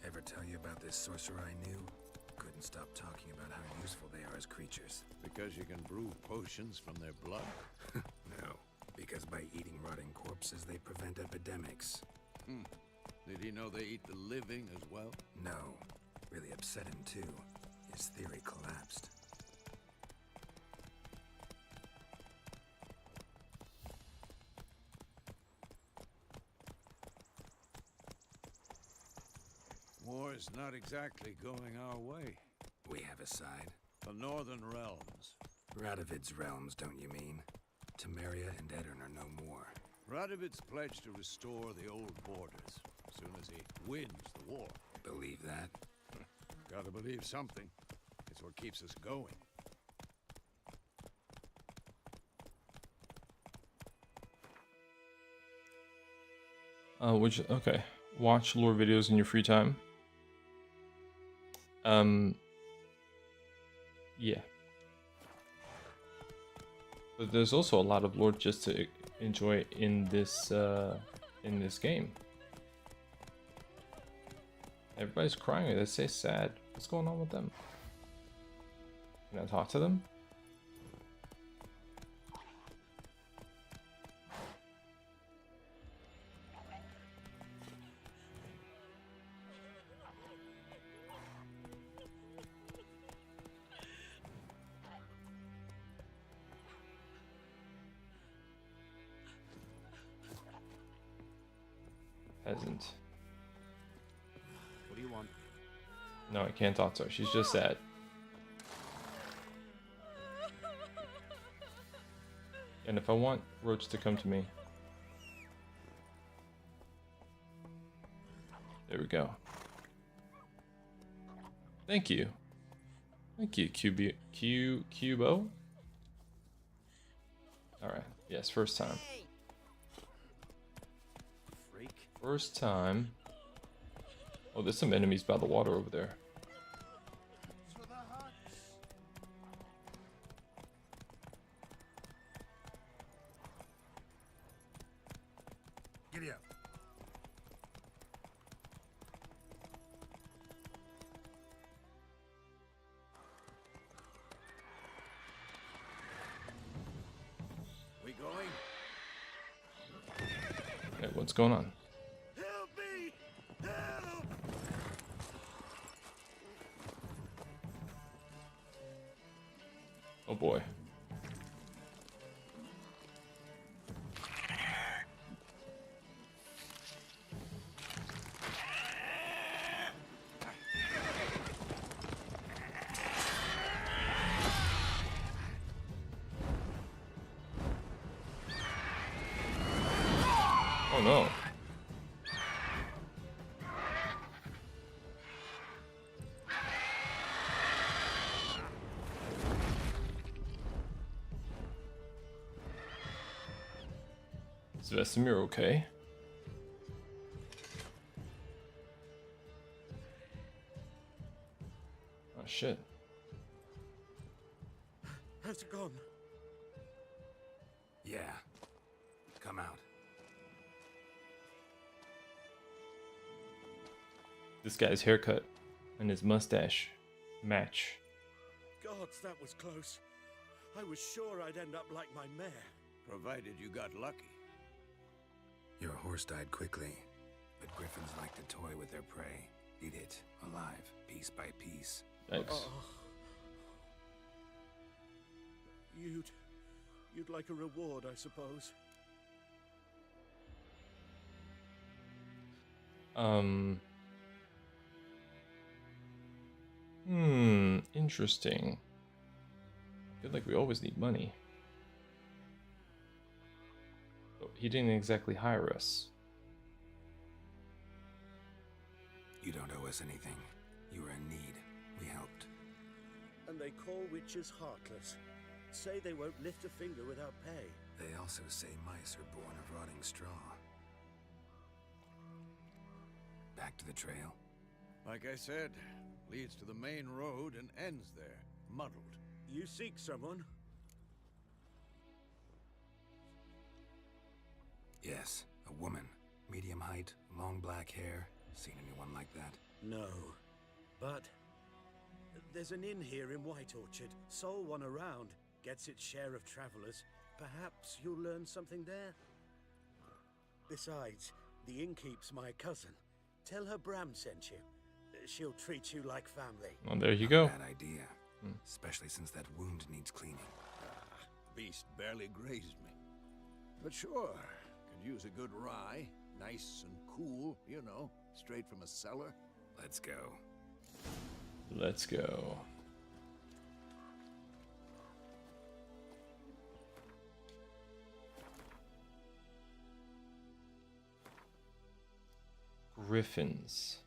Ever tell you about this sorcerer I knew? Couldn't stop talking about how useful they are as creatures. Because you can brew potions from their blood? No, because by eating rotting corpses, they prevent epidemics. Did he know they eat the living as well? No. Really upset him, too. His theory collapsed. War's not exactly going our way. We have a side. The Northern Realms. Radovid's realms, don't you mean? Temeria and Edirn are no more. Radovid's pledged to restore the old borders as soon as he wins the war. Believe that? Gotta believe something. It's what keeps us going. Okay. Watch lore videos in your free time. Yeah. But there's also a lot of lore just to enjoy in this game. Everybody's crying. They say sad. What's going on with them? Can I talk to them? Peasant. What do you want? No, I can't talk to her. She's just sad. And if I want Roach to come to me. There we go. Thank you. Thank you, Cubo. Alright, yes, first time. Freak. First time. Oh, there's some enemies by the water over there. Giddy up. We going? Hey, what's going on? Help me! Help! Oh boy. Oh no. Is Vesemir okay? Oh shit. Has it gone? Yeah. Come out. This guy's haircut and his mustache match. Gods, that was close. I was sure I'd end up like my mare. Provided you got lucky. Your horse died quickly, but griffins like to toy with their prey. Eat it, alive, piece by piece. Yikes. Oh. You'd like a reward, I suppose. Interesting. I feel like we always need money. But he didn't exactly hire us. You don't owe us anything. You were in need. We helped. And they call witches heartless. Say they won't lift a finger without pay. They also say mice are born of rotting straw. Back to the trail. Like I said, leads to the main road and ends there, muddled. You seek someone? Yes, a woman. Medium height, long black hair. Seen anyone like that? No. But There's an inn here in White Orchard. Sole one around. Gets its share of travelers. Perhaps you'll learn something there. Besides, the innkeep's my cousin. Tell her Bram sent you. She'll treat you like family. Well, there you Not go. a bad idea. Especially since that wound needs cleaning. Beast barely grazed me. But sure, could use a good rye. Nice and cool, you know, straight from a cellar. Let's go. Let's go. Griffins.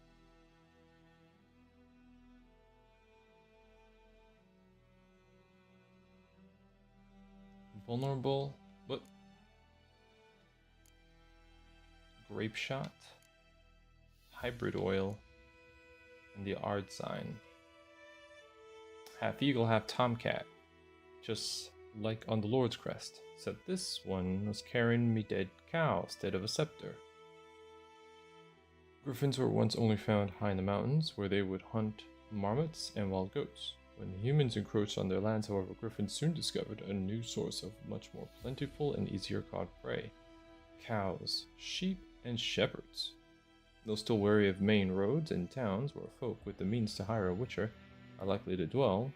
Vulnerable. What? Grape shot. Hybrid oil. And the Ard sign. Half eagle, half tomcat. Just like on the Lord's crest. Except this one was carrying me dead cow instead of a scepter. Griffins were once only found high in the mountains, where they would hunt marmots and wild goats. When the humans encroached on their lands, however, griffins soon discovered a new source of much more plentiful and easier caught prey: cows, sheep, and shepherds. Though still wary of main roads and towns where folk with the means to hire a witcher are likely to dwell,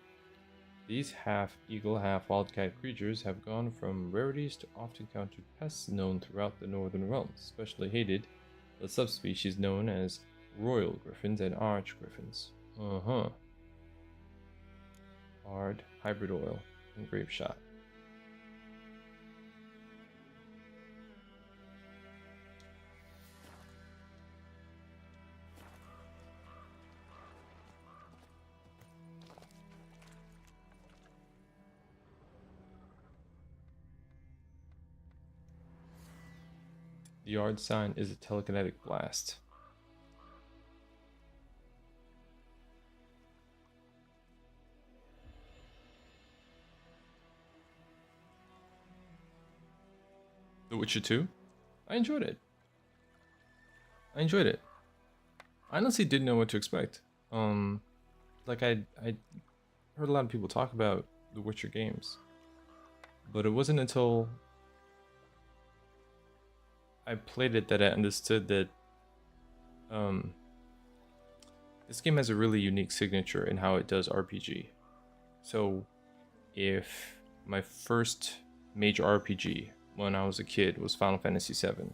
these half-eagle, half-wildcat creatures have gone from rarities to oft-encountered pests known throughout the northern realms, especially hated the subspecies known as royal griffins and arch griffins. Ard, hybrid oil, and grape shot. The yard sign is a telekinetic blast. The Witcher 2? I enjoyed it. I honestly didn't know what to expect. Like I heard a lot of people talk about the Witcher games, but it wasn't until I played it that I understood that this game has a really unique signature in how it does RPG. So if my first major RPG when I was a kid was Final Fantasy VII,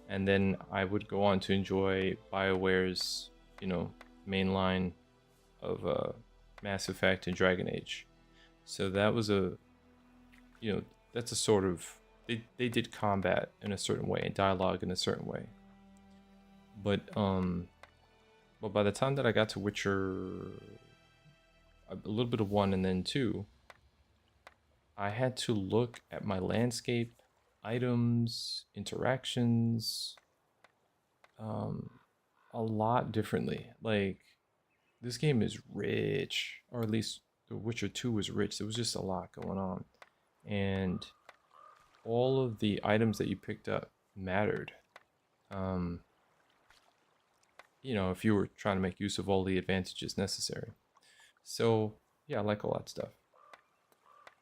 and then I would go on to enjoy BioWare's, main line of Mass Effect and Dragon Age. So that was that's a sort of, they did combat in a certain way and dialogue in a certain way. But by the time that I got to Witcher, a little bit of 1 and then 2, I had to look at my landscape, items, interactions, a lot differently. Like, this game is rich, or at least The Witcher 2 was rich. There was just a lot going on. And all of the items that you picked up mattered. If you were trying to make use of all the advantages necessary. So, yeah, I like all that stuff.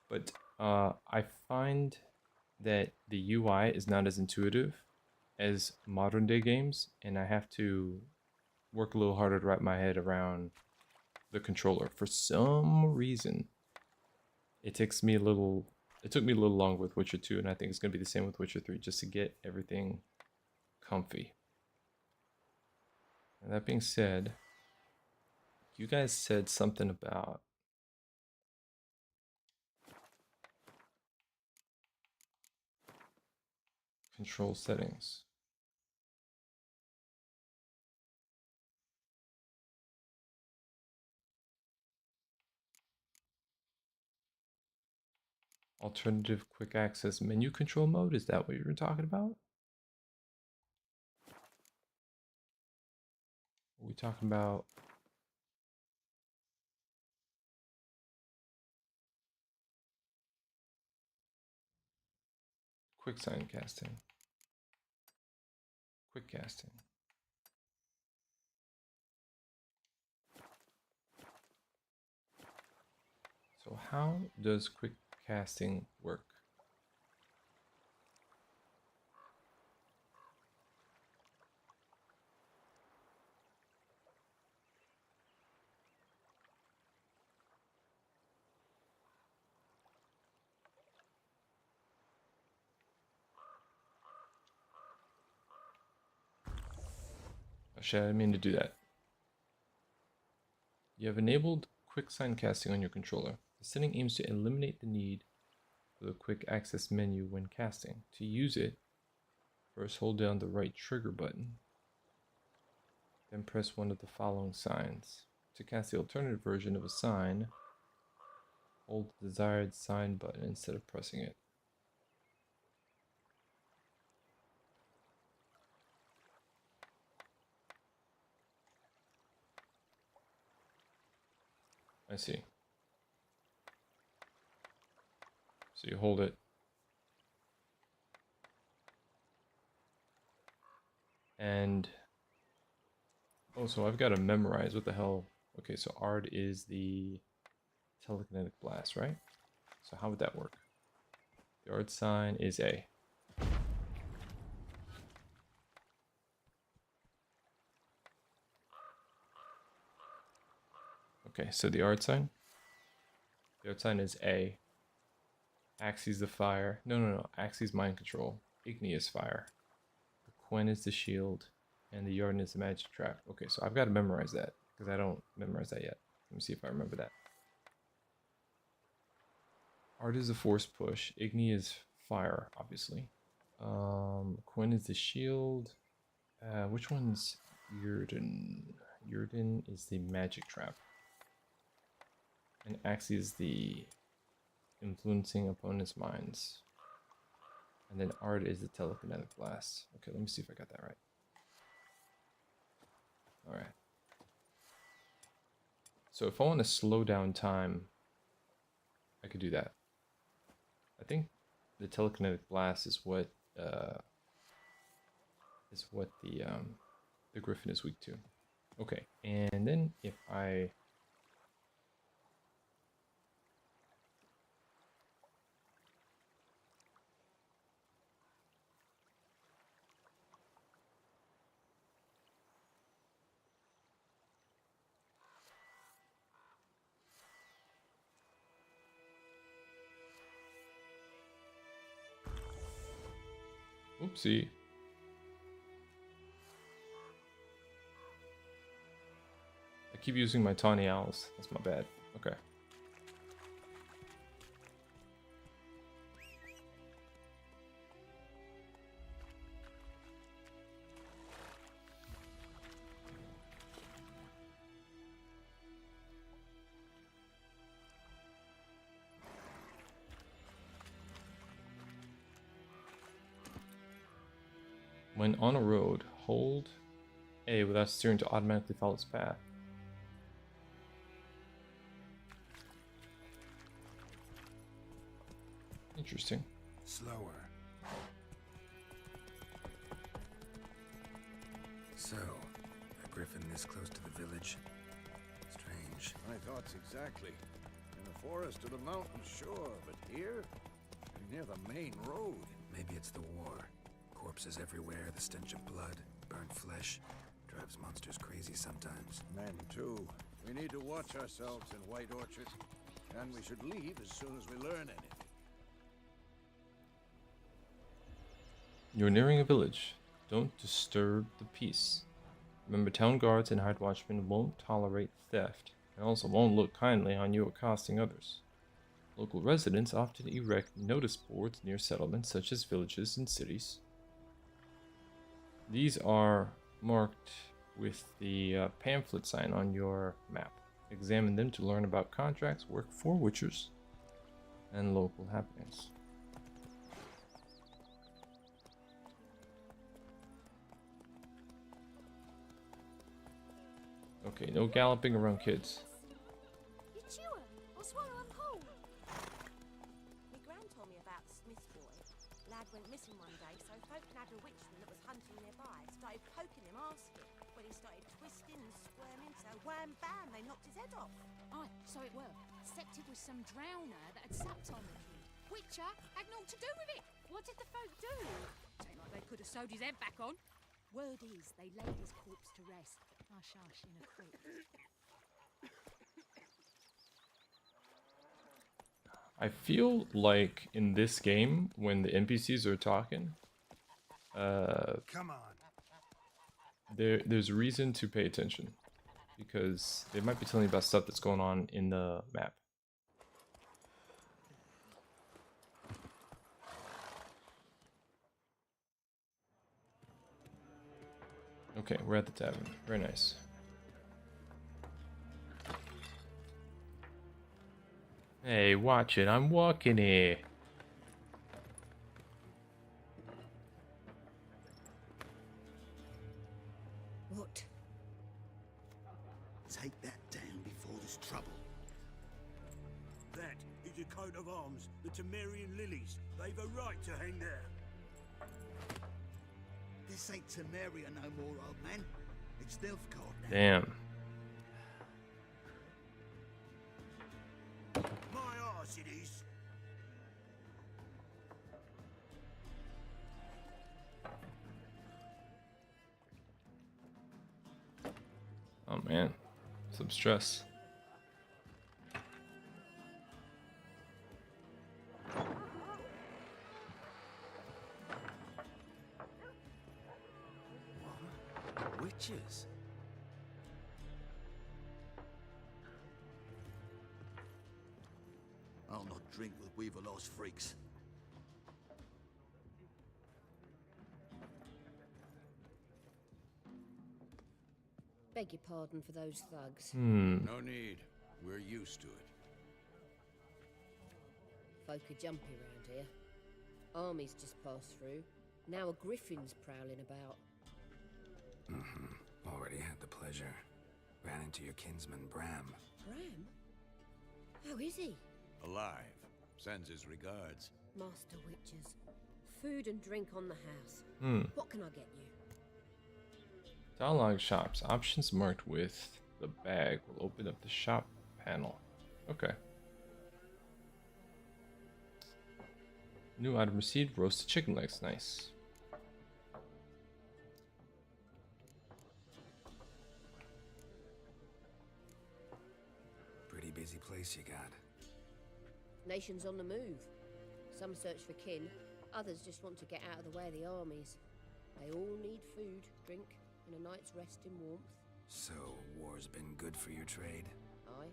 But I find that the UI is not as intuitive as modern day games, and I have to work a little harder to wrap my head around the controller. For some reason, it took me a little longer with Witcher 2, and I think it's going to be the same with Witcher 3, just to get everything comfy. And that being said, you guys said something about control settings. Alternative quick access menu control mode, is that what you were talking about? Are we talking about quick sign casting? Quick casting. So how does quick casting work? Oh, shit, I didn't mean to do that. You have enabled quick sign casting on your controller. The setting aims to eliminate the need for the quick access menu when casting. To use it, first hold down the right trigger button, then press one of the following signs. To cast the alternative version of a sign, hold the desired sign button instead of pressing it. I see. So you hold it. And oh, I've got to memorize what the hell. Okay, so Ard is the telekinetic blast, right? So how would that work? The Ard sign is A. Okay, so the Ard sign. The Ard sign is A. Axie's the fire. No. Axie's mind control. Igni is fire. The Quen is the shield. And the Yarden is the magic trap. Okay, so I've got to memorize that because I don't memorize that yet. Let me see if I remember that. Art is a force push. Igni is fire, obviously. Quen is the shield. Which one's Yarden? Yarden is the magic trap. And Axie is the influencing opponents' minds. And then Art is the telekinetic blast. Okay, let me see if I got that right. Alright. So if I want to slow down time, I could do that. I think the telekinetic blast is what the Griffin is weak to. Okay, and then if I oopsie. I keep using my tawny owls. That's my bad. Okay. When on a road, hold A without steering to automatically follow its path. Interesting. Slower. So, a griffin this close to the village? Strange. My thoughts exactly. In the forest or the mountains, sure, but here? Near the main road. Maybe it's the war. Corpses everywhere, the stench of blood, burnt flesh. Drives monsters crazy sometimes. Men, too. We need to watch ourselves in White Orchard. And we should leave as soon as we learn anything. You're nearing a village. Don't disturb the peace. Remember, town guards and hired watchmen won't tolerate theft, and also won't look kindly on you accosting others. Local residents often erect notice boards near settlements such as villages and cities. These are marked with the pamphlet sign on your map. Examine them to learn about contracts, work for witchers, and local happenings. Okay, no galloping around kids. You chew 'em or swallow 'em whole. My gran told me about the Smith boy. Lad went missing one day, so folk had a witchman that was hunting nearby. Started poking him, asking. When he started twisting and squirming, so wham bam, they knocked his head off. Aye, so it were. intercepted with some drowner that had supped on the kid. Witcher had naught to do with it. What did the folk do? Seemed like they could have sewed his head back on. Word is, they laid his corpse to rest. Hush, hush, in a quick. I feel like in this game, when the NPCs are talking, Come on. there's reason to pay attention because they might be telling you about stuff that's going on in the map. Okay, we're at the tavern. Very nice. Hey, watch it. I'm walking here. What? Take that down before there's trouble. That is a coat of arms, the Temerian lilies. They've a right to hang there. This ain't Temeria no more, old man. It's Nilfgaard now. Damn. My arse it is. Oh man, some stress. Witches? I'll not drink with Weaverlaw's freaks. Beg your pardon for those thugs. No need. We're used to it. Folk are jumpy round here. Armies just passed through. Now a griffin's prowling about. Already had the pleasure. Ran into your kinsman, Bram. Bram? How is he? Alive. Sends his regards. Master Witchers. Food and drink on the house. What can I get you? Dialogue shops. Options marked with the bag will open up the shop panel. Okay. New item received. Roasted chicken legs. Nice. Pretty busy place you got. Nations on the move. Some search for kin. Others just want to get out of the way of the armies. They all need food, drink, and a night's rest in warmth. So, war's been good for your trade? Aye,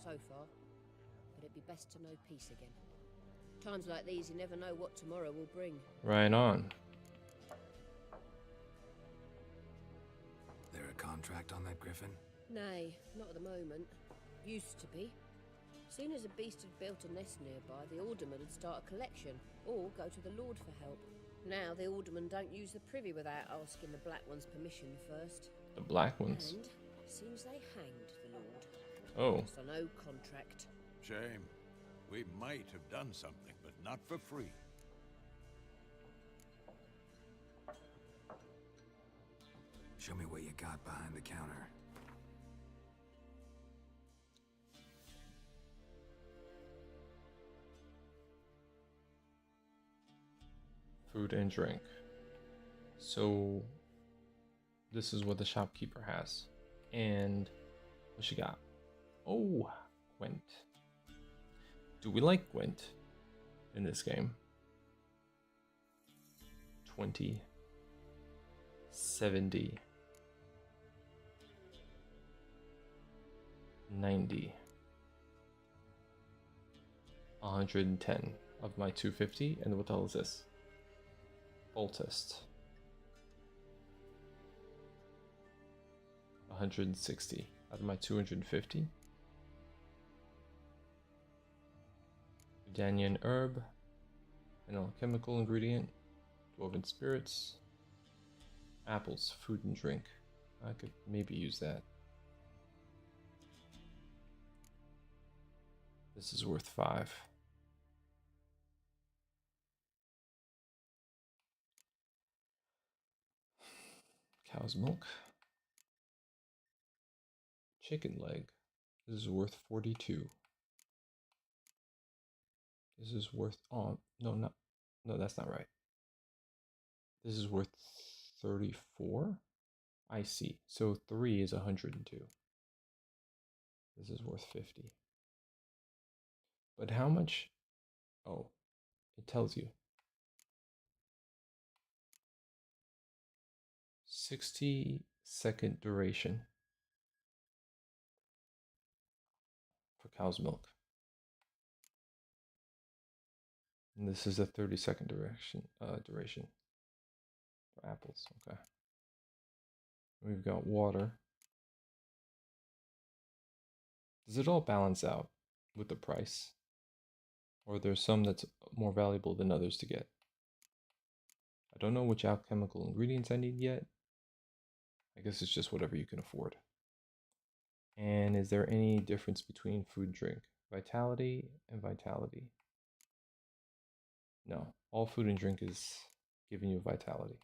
so far. But it'd be best to know peace again. Times like these, you never know what tomorrow will bring. Right on. There a contract on that griffin? Nay, not at the moment. Used to be. Soon as a beast had built a nest nearby, the alderman would start a collection, or go to the lord for help. Now the aldermen don't use the privy without asking the Black One's permission first. The Black Ones. And seems they hanged the lord. Oh. So no contract. Shame. We might have done something, but not for free. Show me what you got behind the counter. Food and drink. So this is what the shopkeeper has. And what she got? Oh, Gwent. Do we like Gwent in this game? 20, 70, 90, 110 of my 250. And what the hell is this? Boltist. 160 out of my 250. Danyan herb, an alchemical ingredient, dwarven spirits, apples, food and drink. I could maybe use that. This is worth 5. Cow's milk. Chicken leg. This is worth 42. This is worth, oh, no, that's not right. This is worth 34? I see. So 3 is 102. This is worth 50. But how much? Oh, it tells you. 60-second duration for cow's milk. And this is a 30-second duration for apples. Okay. We've got water. Does it all balance out with the price? Or there's some that's more valuable than others to get? I don't know which alchemical ingredients I need yet. I guess it's just whatever you can afford. And is there any difference between food and drink? Vitality and vitality. No, all food and drink is giving you vitality.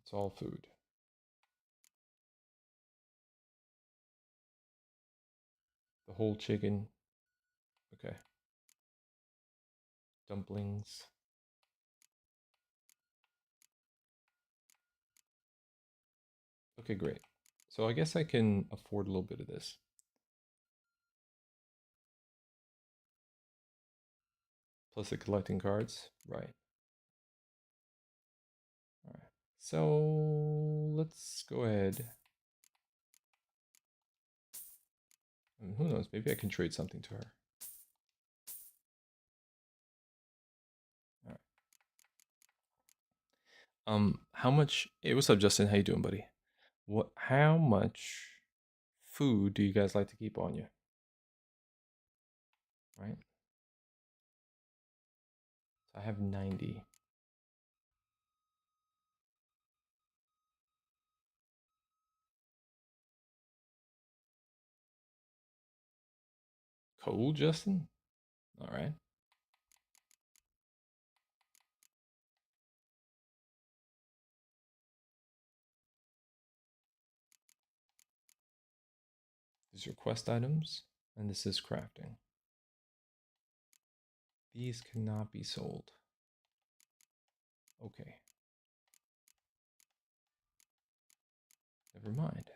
It's all food. The whole chicken. Okay. Dumplings. Okay, great. So I guess I can afford a little bit of this. Plus the collecting cards. Right. All right. So let's go ahead. And who knows? Maybe I can trade something to her. All right. How much? Hey, what's up, Justin? How you doing, buddy? How much food do you guys like to keep on you? Right. So I have 90. Cool, Justin. All right. These are quest items, and this is crafting. These cannot be sold. Okay. Never mind.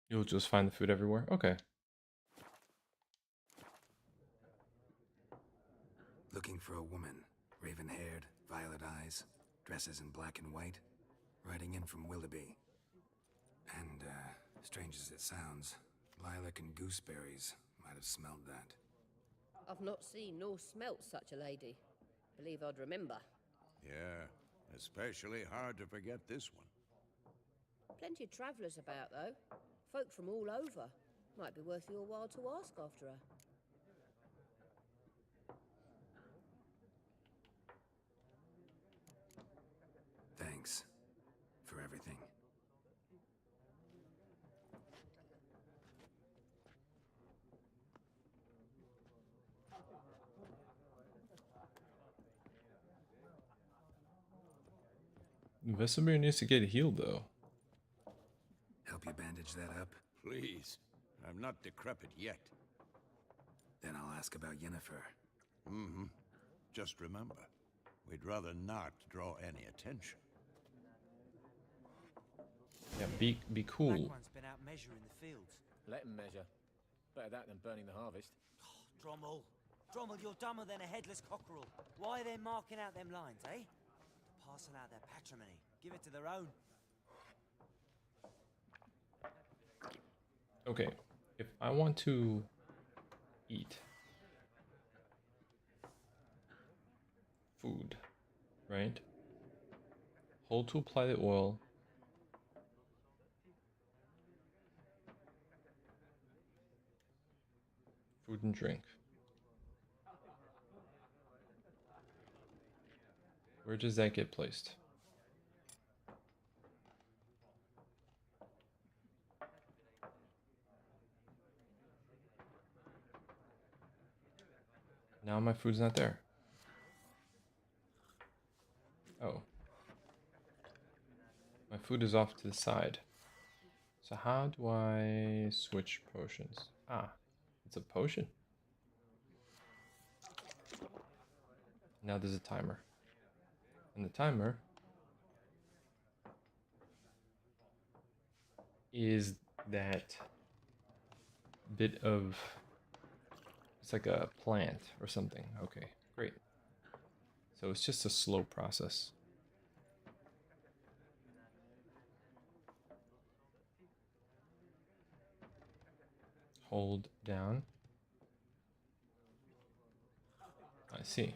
You'll just find the food everywhere? Okay. Looking for a woman. Raven-haired, violet eyes, dresses in black and white. Riding in from Willoughby. And, strange as it sounds, lilac and gooseberries might have smelled that. I've not seen nor smelt such a lady. Believe I'd remember. Yeah, especially hard to forget this one. Plenty of travellers about, though. Folk from all over. Might be worth your while to ask after her. Thanks for everything. Vesemir needs to get healed, though. Help you bandage that up? Please. I'm not decrepit yet. Then I'll ask about Yennefer. Mm-hmm. Just remember, we'd rather not draw any attention. Yeah, be cool. Black one's been out measuring the fields. Let him measure. Better that than burning the harvest. Oh, Drommel, you're dumber than a headless cockerel. Why are they marking out them lines, eh? Passing out their patrimony. Give it to their own. Okay, if I want to eat food, right? Hold to apply the oil. Food and drink. Where does that get placed? Now my food's not there. Oh. My food is off to the side. So how do I switch potions? Ah, it's a potion. Now there's a timer. And the timer is that bit of, it's like a plant or something. Okay, great. So it's just a slow process. Hold down. I see.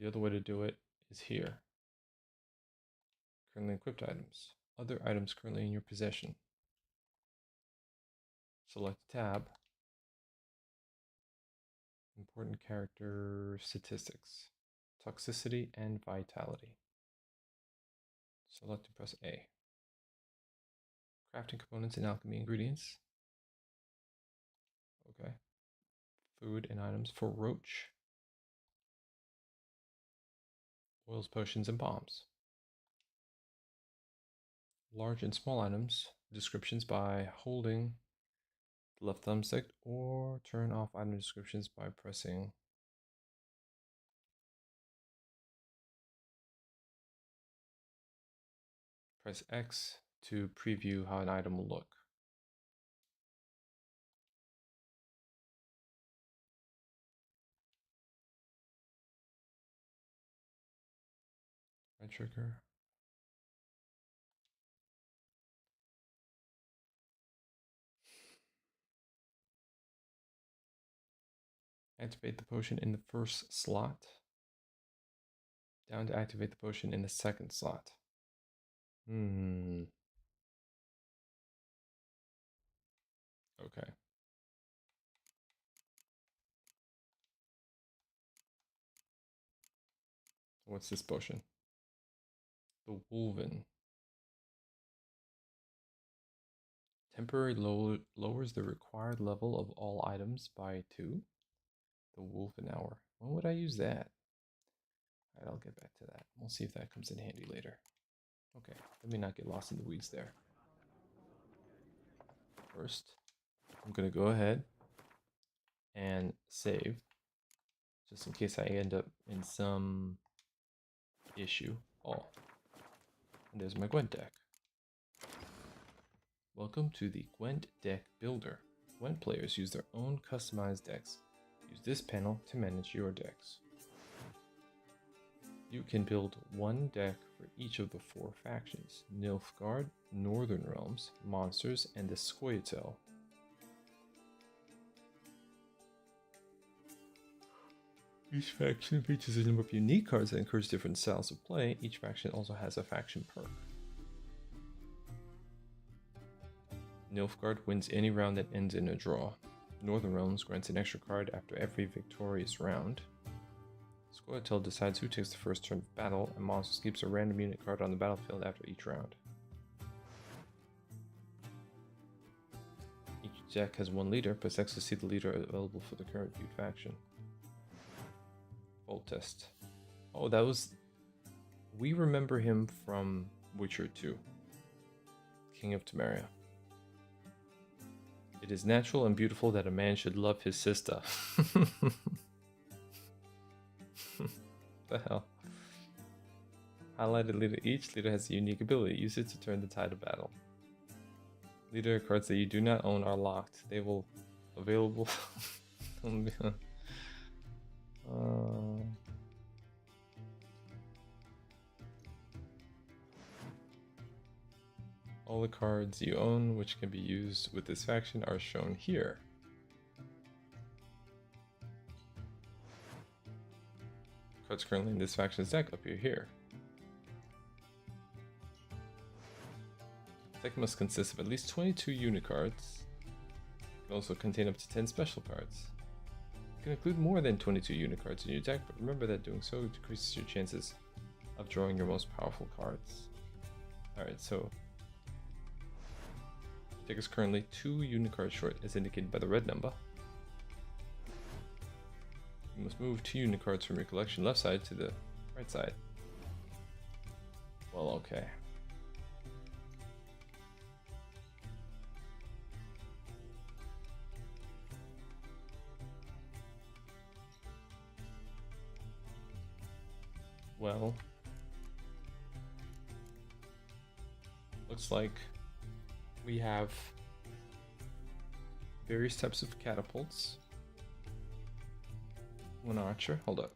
The other way to do it is here. Currently equipped items. Other items currently in your possession. Select tab. Important character statistics. Toxicity and vitality. Select and press A. Crafting components and alchemy ingredients. Okay. Food and items for Roach. Oils, potions, and bombs. Large and small items. Descriptions by holding the left thumbstick or turn off item descriptions by pressing press X to preview how an item will look. Right trigger. Activate the potion in the first slot. Down to activate the potion in the second slot. Okay. What's this potion? The Wolven. Temporary lowers the required level of all items by 2. The Wolven Hour. When would I use that? Alright, I'll get back to that. We'll see if that comes in handy later. Okay, let me not get lost in the weeds there. First, I'm going to go ahead and save, just in case I end up in some issue. Oh, and there's my Gwent deck. Welcome to the Gwent Deck Builder. Gwent players use their own customized decks. Use this panel to manage your decks. You can build one deck for each of the 4 factions: Nilfgaard, Northern Realms, Monsters, and the Scoia'tael. Each faction features a number of unique cards that encourage different styles of play. Each faction also has a faction perk. Nilfgaard wins any round that ends in a draw. Northern Realms grants an extra card after every victorious round. Scoia'tael decides who takes the first turn of battle, and Monsters keeps a random unit card on the battlefield after each round. Each deck has one leader. Press X to see the leader available for the current viewed faction. Foltest. Oh, that was... We remember him from Witcher 2. King of Temeria. It is natural and beautiful that a man should love his sister. The hell? Highlighted leader. Each leader has a unique ability. Use it to turn the tide of battle. Leader cards that you do not own are locked. They will available. All the cards you own which can be used with this faction are shown here. Cards currently in this faction's deck appear here. The deck must consist of at least 22 unit cards. It can also contain up to 10 special cards. You can include more than 22 unit cards in your deck, but remember that doing so decreases your chances of drawing your most powerful cards. Alright, so Deck is currently 2 unit cards short, as indicated by the red number. You must move 2 unit cards from your collection left side to the right side. Well, okay. Well, looks like we have various types of catapults. 1 archer, hold up.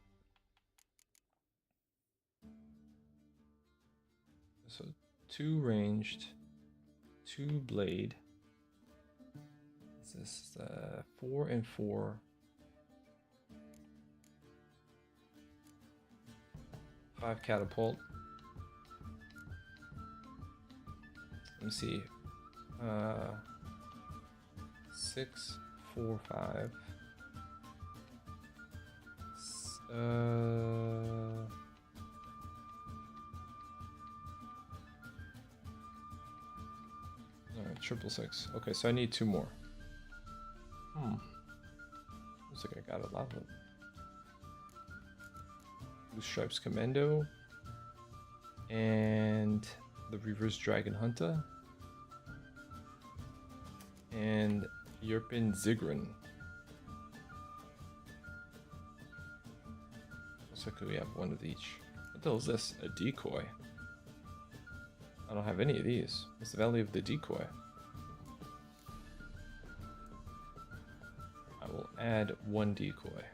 So 2 ranged, 2 blade. This is 4 and 4. 5 catapult. Let me see. 6, 4, 5. Alright, 666. Okay, so I need 2 more. Looks like I got a lot of them. Blue Stripes Commando. And the Reverse Dragon Hunter. And Yerpin Zigran. Looks like we have 1 of each. What the hell is this? A decoy? I don't have any of these. What's the value of the decoy? I will add 1 decoy.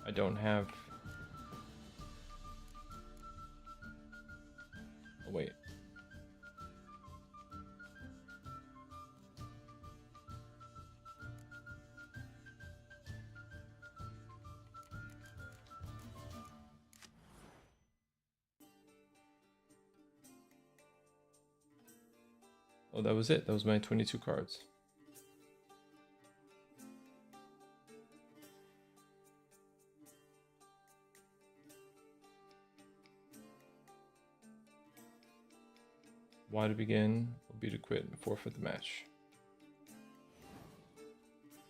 I don't have... Oh, wait. Oh, that was it. That was my 22 cards. Why to begin will be to quit and forfeit the match.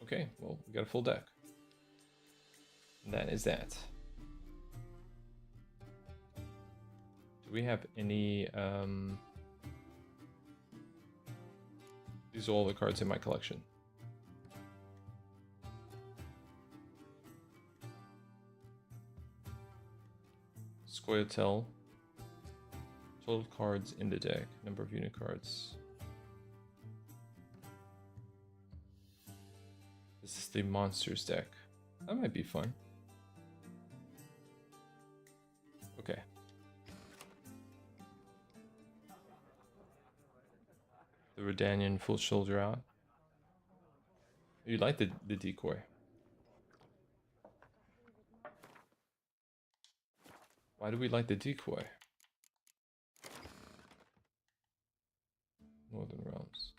Okay, well, we got a full deck. And that is that. Do we have any... These are all the cards in my collection. Scoia'tael. Total cards in the deck. Number of unit cards. This is the monsters deck. That might be fun. Okay. The Redanian full shoulder out. You like the decoy. Why do we like the decoy? Northern Realms.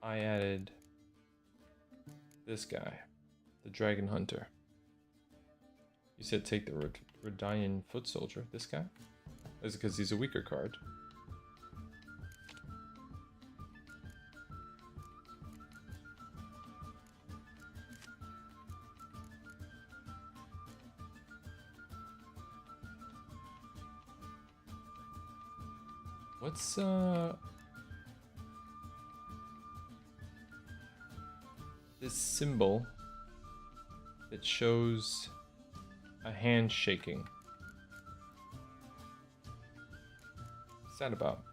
I added this guy, the Dragon Hunter. You said take the Redanian foot soldier. This guy? Is it because he's a weaker card? What's this symbol that shows a hand shaking? What's that about?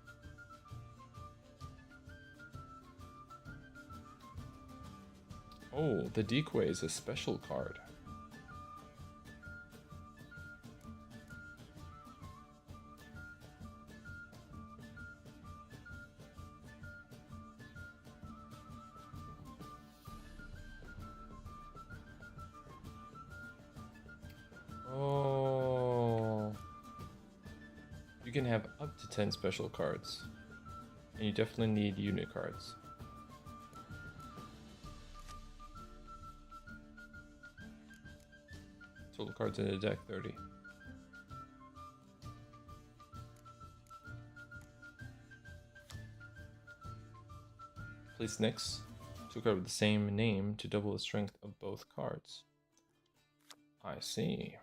Oh, the decoy is a special card. Oh, you can have up to 10 special cards, and you definitely need unit cards. Total cards in the deck 30. Place next to a card with the same name to double the strength of both cards. I see.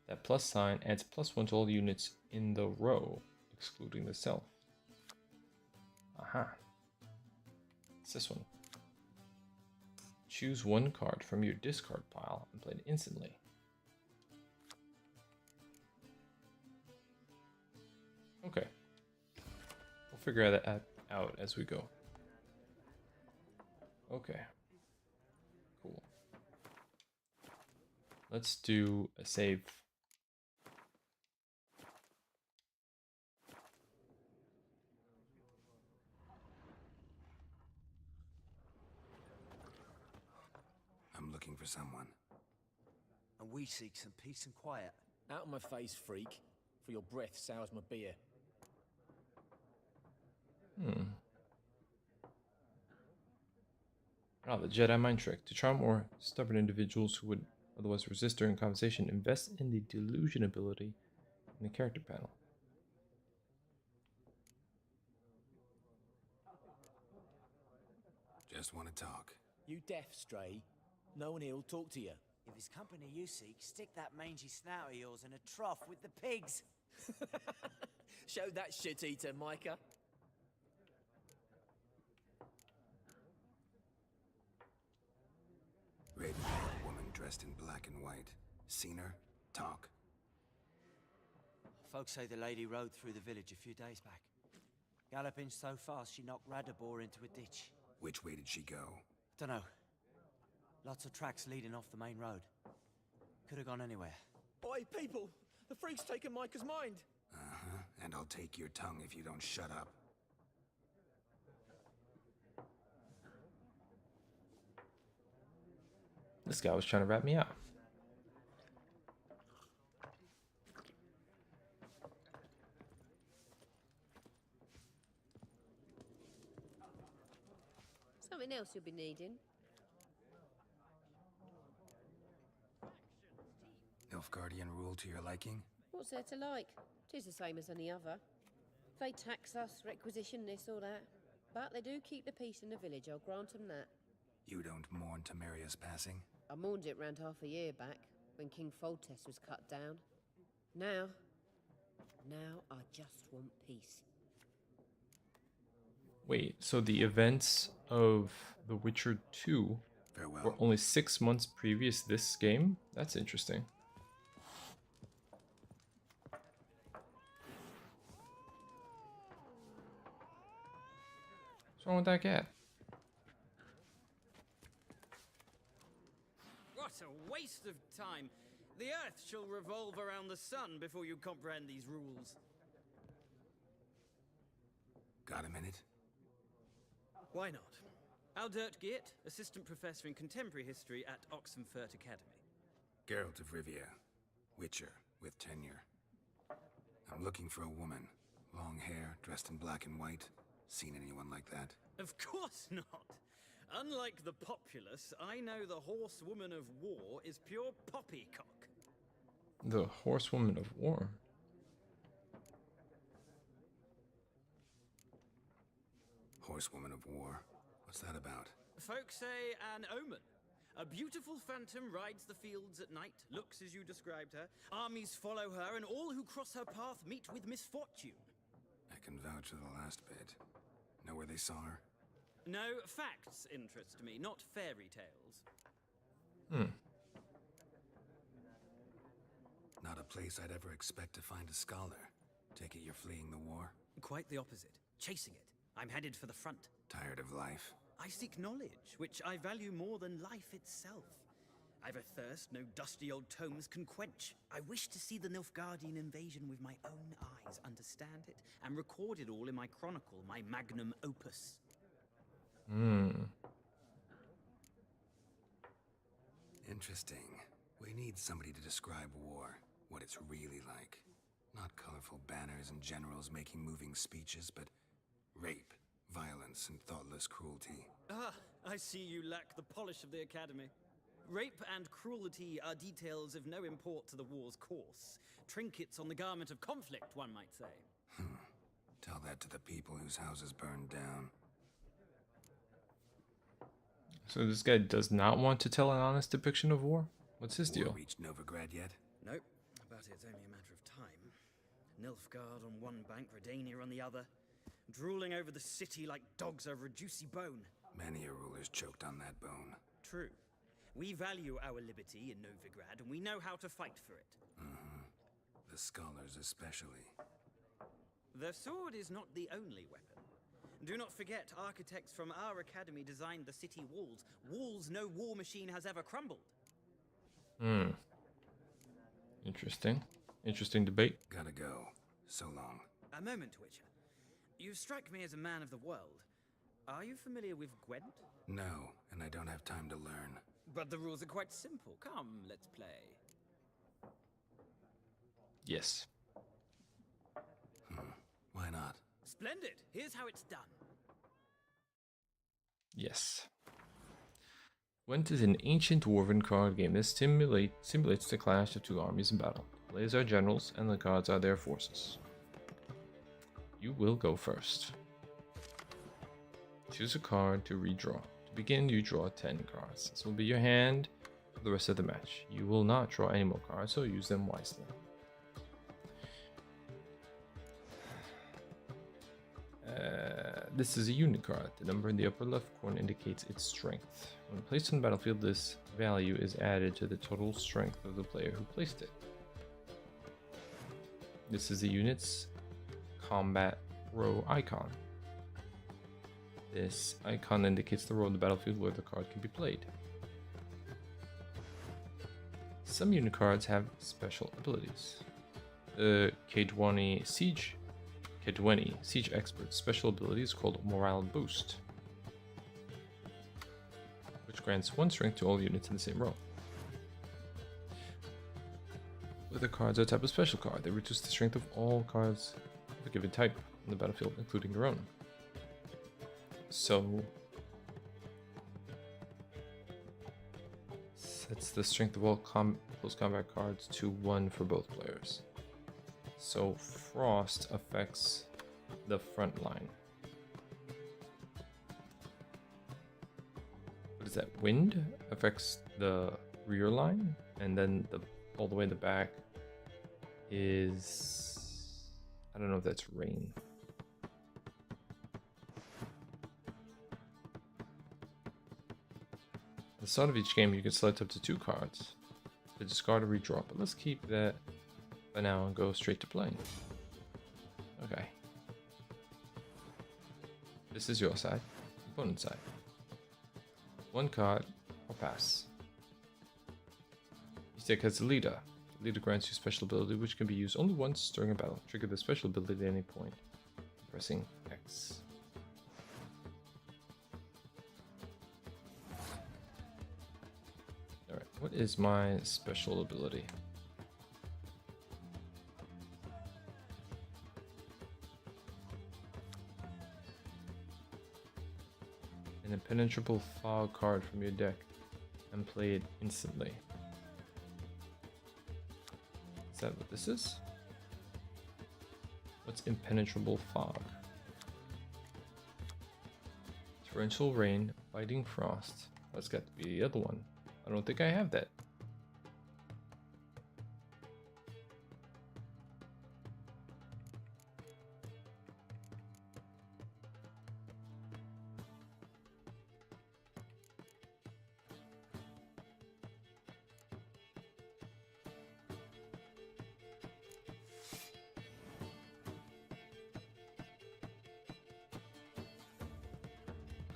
That plus sign adds +1 to all units in the row, excluding the self. Aha. It's this one. Choose one card from your discard pile and play it instantly. Okay. We'll figure that out as we go. Okay. Cool. Let's do a save. I'm looking for someone. And we seek some peace and quiet. Out of my face, freak. For your breath sours my beer. Ah, the Jedi mind trick. To charm or stubborn individuals who would otherwise resist during conversation, invest in the delusion ability in the character panel. Just want to talk. You deaf, Stray? No one here will talk to you. If it's company you seek, stick that mangy snout of yours in a trough with the pigs. Show that shit-eater, Micah. Raven-haired woman dressed in black and white. Seen her? Talk. Folks say the lady rode through the village a few days back. Galloping so fast she knocked Radabor into a ditch. Which way did she go? Dunno. Lots of tracks leading off the main road. Could have gone anywhere. Oi, people! The freak's taken Micah's mind! Uh-huh. And I'll take your tongue if you don't shut up. This guy was trying to rat me out. Something else you'll be needing. Nilfgaardian rule to your liking? What's there to like? 'Tis the same as any other. They tax us, requisition this or that. But they do keep the peace in the village, I'll grant them that. You don't mourn Temeria's passing? I mourned it round half a year back, when King Foltest was cut down. Now I just want peace. Wait, so the events of The Witcher 2 Farewell. were only 6 months previous this game? That's interesting. What's wrong with that cat? What a waste of time! The Earth shall revolve around the sun before you comprehend these rules. Got a minute? Why not? Aldert Geert, Assistant Professor in Contemporary History at Oxenfurt Academy. Geralt of Rivia. Witcher, with tenure. I'm looking for a woman. Long hair, dressed in black and white. Seen anyone like that? Of course not! Unlike the populace, I know the Horsewoman of War is pure poppycock. The Horsewoman of War. Horsewoman of War? What's that about? Folks say an omen. A beautiful phantom rides the fields at night, looks as you described her. Armies follow her, and all who cross her path meet with misfortune. I can vouch for the last bit. Know where they saw her? No, facts interest me, not fairy tales. Not a place I'd ever expect to find a scholar. Take it you're fleeing the war? Quite the opposite. Chasing it. I'm headed for the front. Tired of life? I seek knowledge, which I value more than life itself. I've a thirst no dusty old tomes can quench. I wish to see the Nilfgaardian invasion with my own eyes, understand it, and record it all in my chronicle, my magnum opus. Interesting. We need somebody to describe war, what it's really like. Not colorful banners and generals making moving speeches, but rape, violence, violence and thoughtless cruelty. Ah, I see you lack the polish of the Academy. Rape and cruelty are details of no import to the war's course. Trinkets on the garment of conflict, one might say. Tell that to the people whose houses burned down. So this guy does not want to tell an honest depiction of war? What's his deal? Reached Novigrad yet? Nope, but it's only a matter of time. Nilfgaard on one bank, Redania on the other, drooling over the city like dogs over a juicy bone. Many a ruler's choked on that bone. True. We value our liberty in Novigrad, and we know how to fight for it. The scholars especially. The sword is not the only weapon. Do not forget, architects from our academy designed the city walls. Walls no war machine has ever crumbled. Interesting. Interesting debate. Gotta go. So long. A moment, Witcher. You strike me as a man of the world. Are you familiar with Gwent? No, and I don't have time to learn. But the rules are quite simple. Come, let's play. Yes. Why not? Splendid. Here's how it's done. Yes. Gwent is an ancient dwarven card game that simulates the clash of two armies in battle. Players are generals, and the cards are their forces. You will go first. Choose a card to redraw. To begin, you draw 10 cards. This will be your hand for the rest of the match. You will not draw any more cards, so use them wisely. This is a unit card. The number in the upper left corner indicates its strength. When placed on the battlefield, this value is added to the total strength of the player who placed it. This is the unit's combat row icon. This icon indicates the row on the battlefield where the card can be played. Some unit cards have special abilities. The K20 Siege Expert's special ability is called Morale Boost, which grants 1 strength to all units in the same row. Other cards are a type of special card. They reduce the strength of all cards of a given type on the battlefield, including your own. So, sets the strength of all close combat cards to 1 for both players. So Frost affects the front line. What is that? Wind affects the rear line, and then all the way in the back is, I don't know if that's rain. At the start of each game, you can select up to 2 cards to discard or redraw, but let's keep that for now and go straight to playing. Okay. This is your side, opponent's side. 1 card or pass. You take as the leader. The leader grants you special ability which can be used only once during a battle. Trigger the special ability at any point, pressing X. Alright, what is my special ability? An impenetrable fog card from your deck and play it instantly. Is that what this is? What's impenetrable fog? Torrential rain, biting frost. That's got to be the other one. I don't think I have that.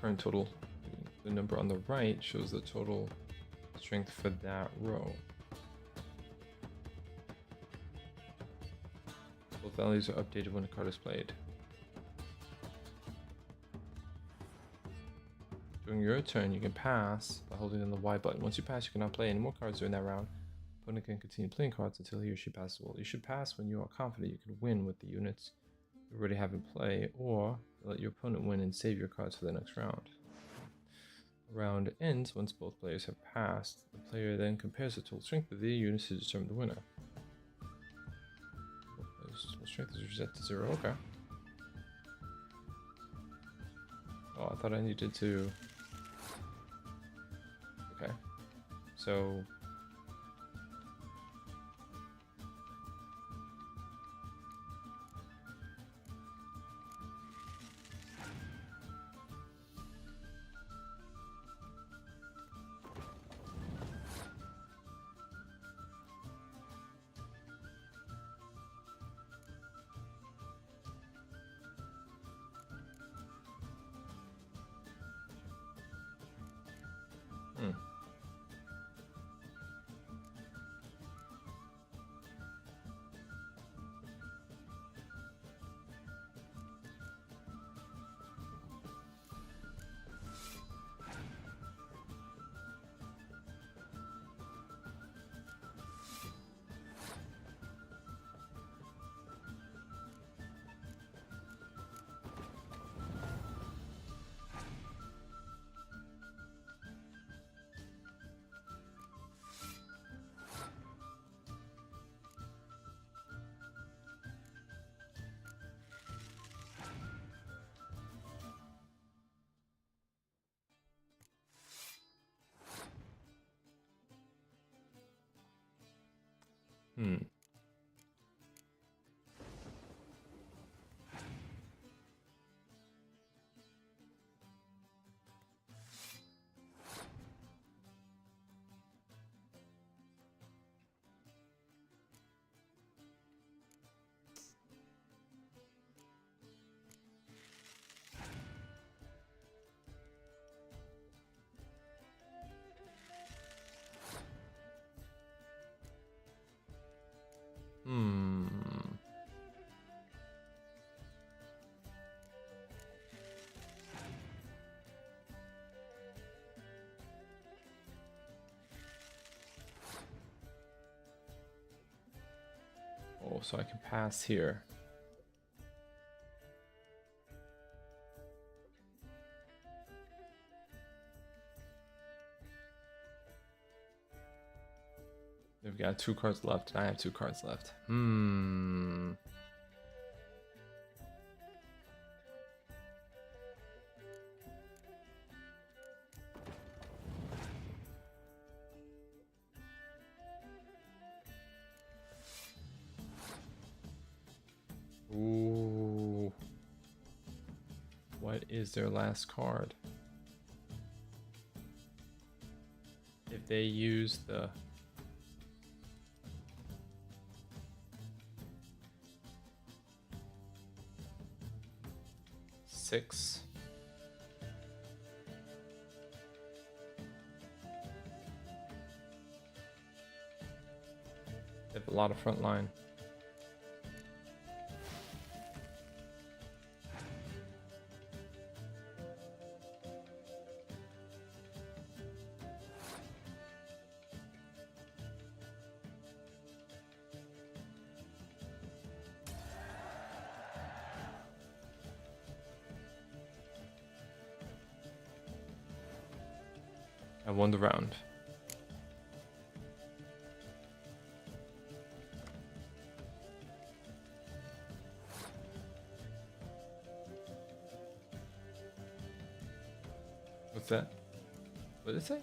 Current total. The number on the right shows the total strength for that row. Both values are updated when a card is played. During your turn, you can pass by holding down the Y button. Once you pass, you cannot play any more cards during that round. Opponent can continue playing cards until he or she passes. Well, you should pass when you are confident you can win with the units you already have in play, or let your opponent win and save your cards for the next round. The round ends once both players have passed. The player then compares the total strength of the units to determine the winner. Both players' total strength is reset to 0. Okay. Oh, I thought I needed to... Okay. So... Oh, so I can pass here. They've got 2 cards left, and I have 2 cards left. Ooh. What is their last card? If they use the... Six. They have a lot of front line. I won the round. What's that? What did it say?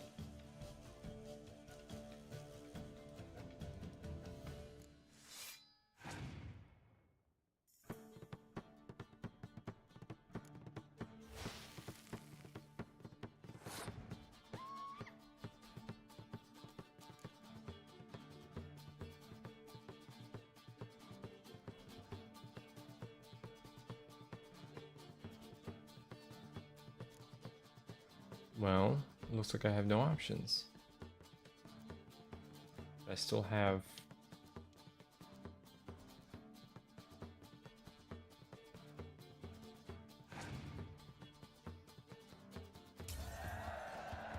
Well, it looks like I have no options. I still have...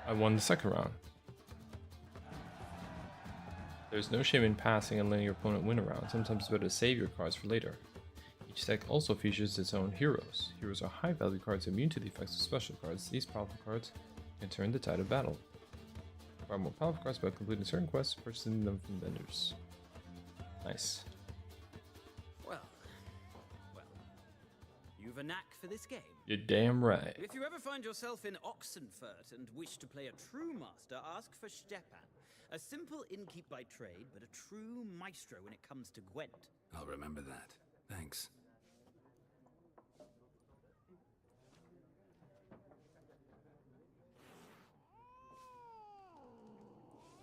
I won the second round. There's no shame in passing and letting your opponent win a round. Sometimes it's better to save your cards for later. Each deck also features its own heroes. Heroes are high value cards immune to the effects of special cards. These powerful cards can turn the tide of battle. Acquire more powerful cards by completing certain quests, purchasing them from vendors. Nice. Well, you've a knack for this game. You're damn right. If you ever find yourself in Oxenfurt and wish to play a true master, ask for Stepan. A simple innkeep by trade, but a true maestro when it comes to Gwent. I'll remember that. Thanks.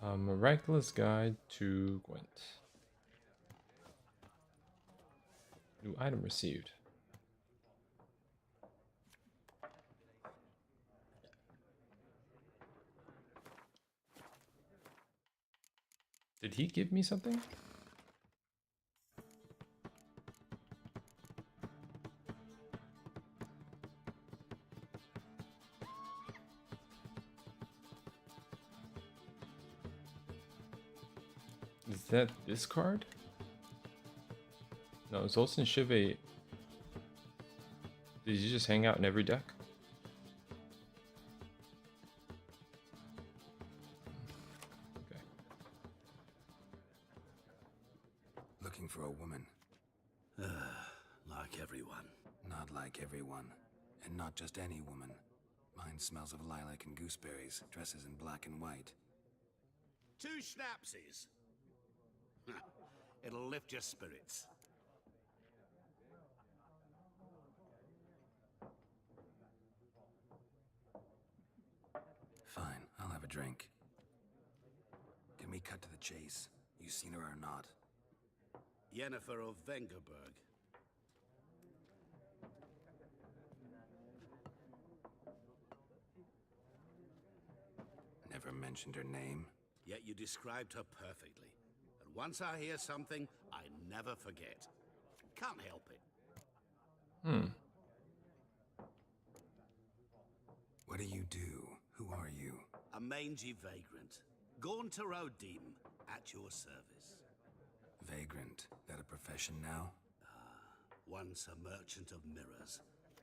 A miraculous guide to Gwent. New item received. Did he give me something? Is that this card? No, is Olsen Shiv a... Did you just hang out in every deck? Okay. Looking for a woman. Like everyone. Not like everyone. And not just any woman. Mine smells of lilac and gooseberries, dresses in black and white. 2 schnapsies. It'll lift your spirits. Fine, I'll have a drink. Can we cut to the chase? You seen her or not? Yennefer of Vengerberg. Never mentioned her name. Yet you described her perfectly. And once I hear something, I never forget. Can't help it. What do you do? Who are you? A mangy vagrant. Gaunter O'Deem, at your service. Vagrant. That a profession now? Once a merchant of mirrors.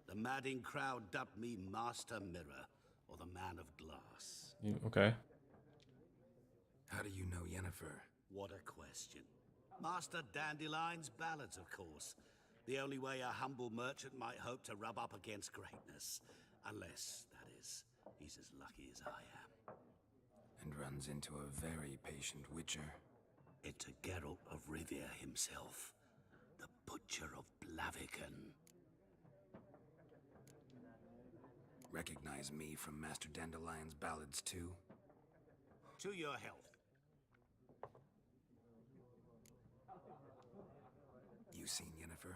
The madding crowd dubbed me Master Mirror, or the Man of Glass. Okay. How do you know Yennefer? What a question. Master Dandelion's ballads, of course. The only way a humble merchant might hope to rub up against greatness. Unless, that is, he's as lucky as I am. And runs into a very patient witcher. It's a Geralt of Rivia himself. The Butcher of Blaviken. Recognize me from Master Dandelion's ballads too? To your health. You seen Yennefer?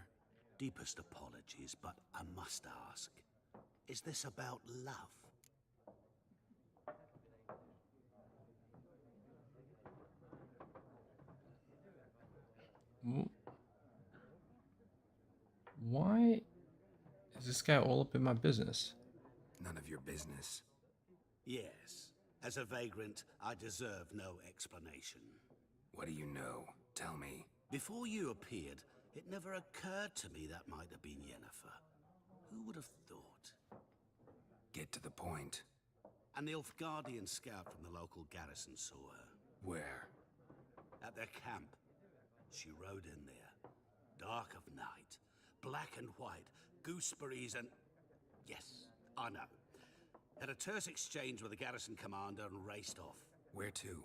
Deepest apologies, but I must ask. Is this about love? Why is this guy all up in my business? None of your business. Yes. As a vagrant, I deserve no explanation. What do you know? Tell me. Before you appeared, it never occurred to me that might have been Yennefer. Who would have thought? Get to the point. A Nilfgaardian scout from the local garrison saw her. Where? At their camp. She rode in there. Dark of night. Black and white. Gooseberries and... Yes, I know. Had a terse exchange with the garrison commander and raced off. Where to?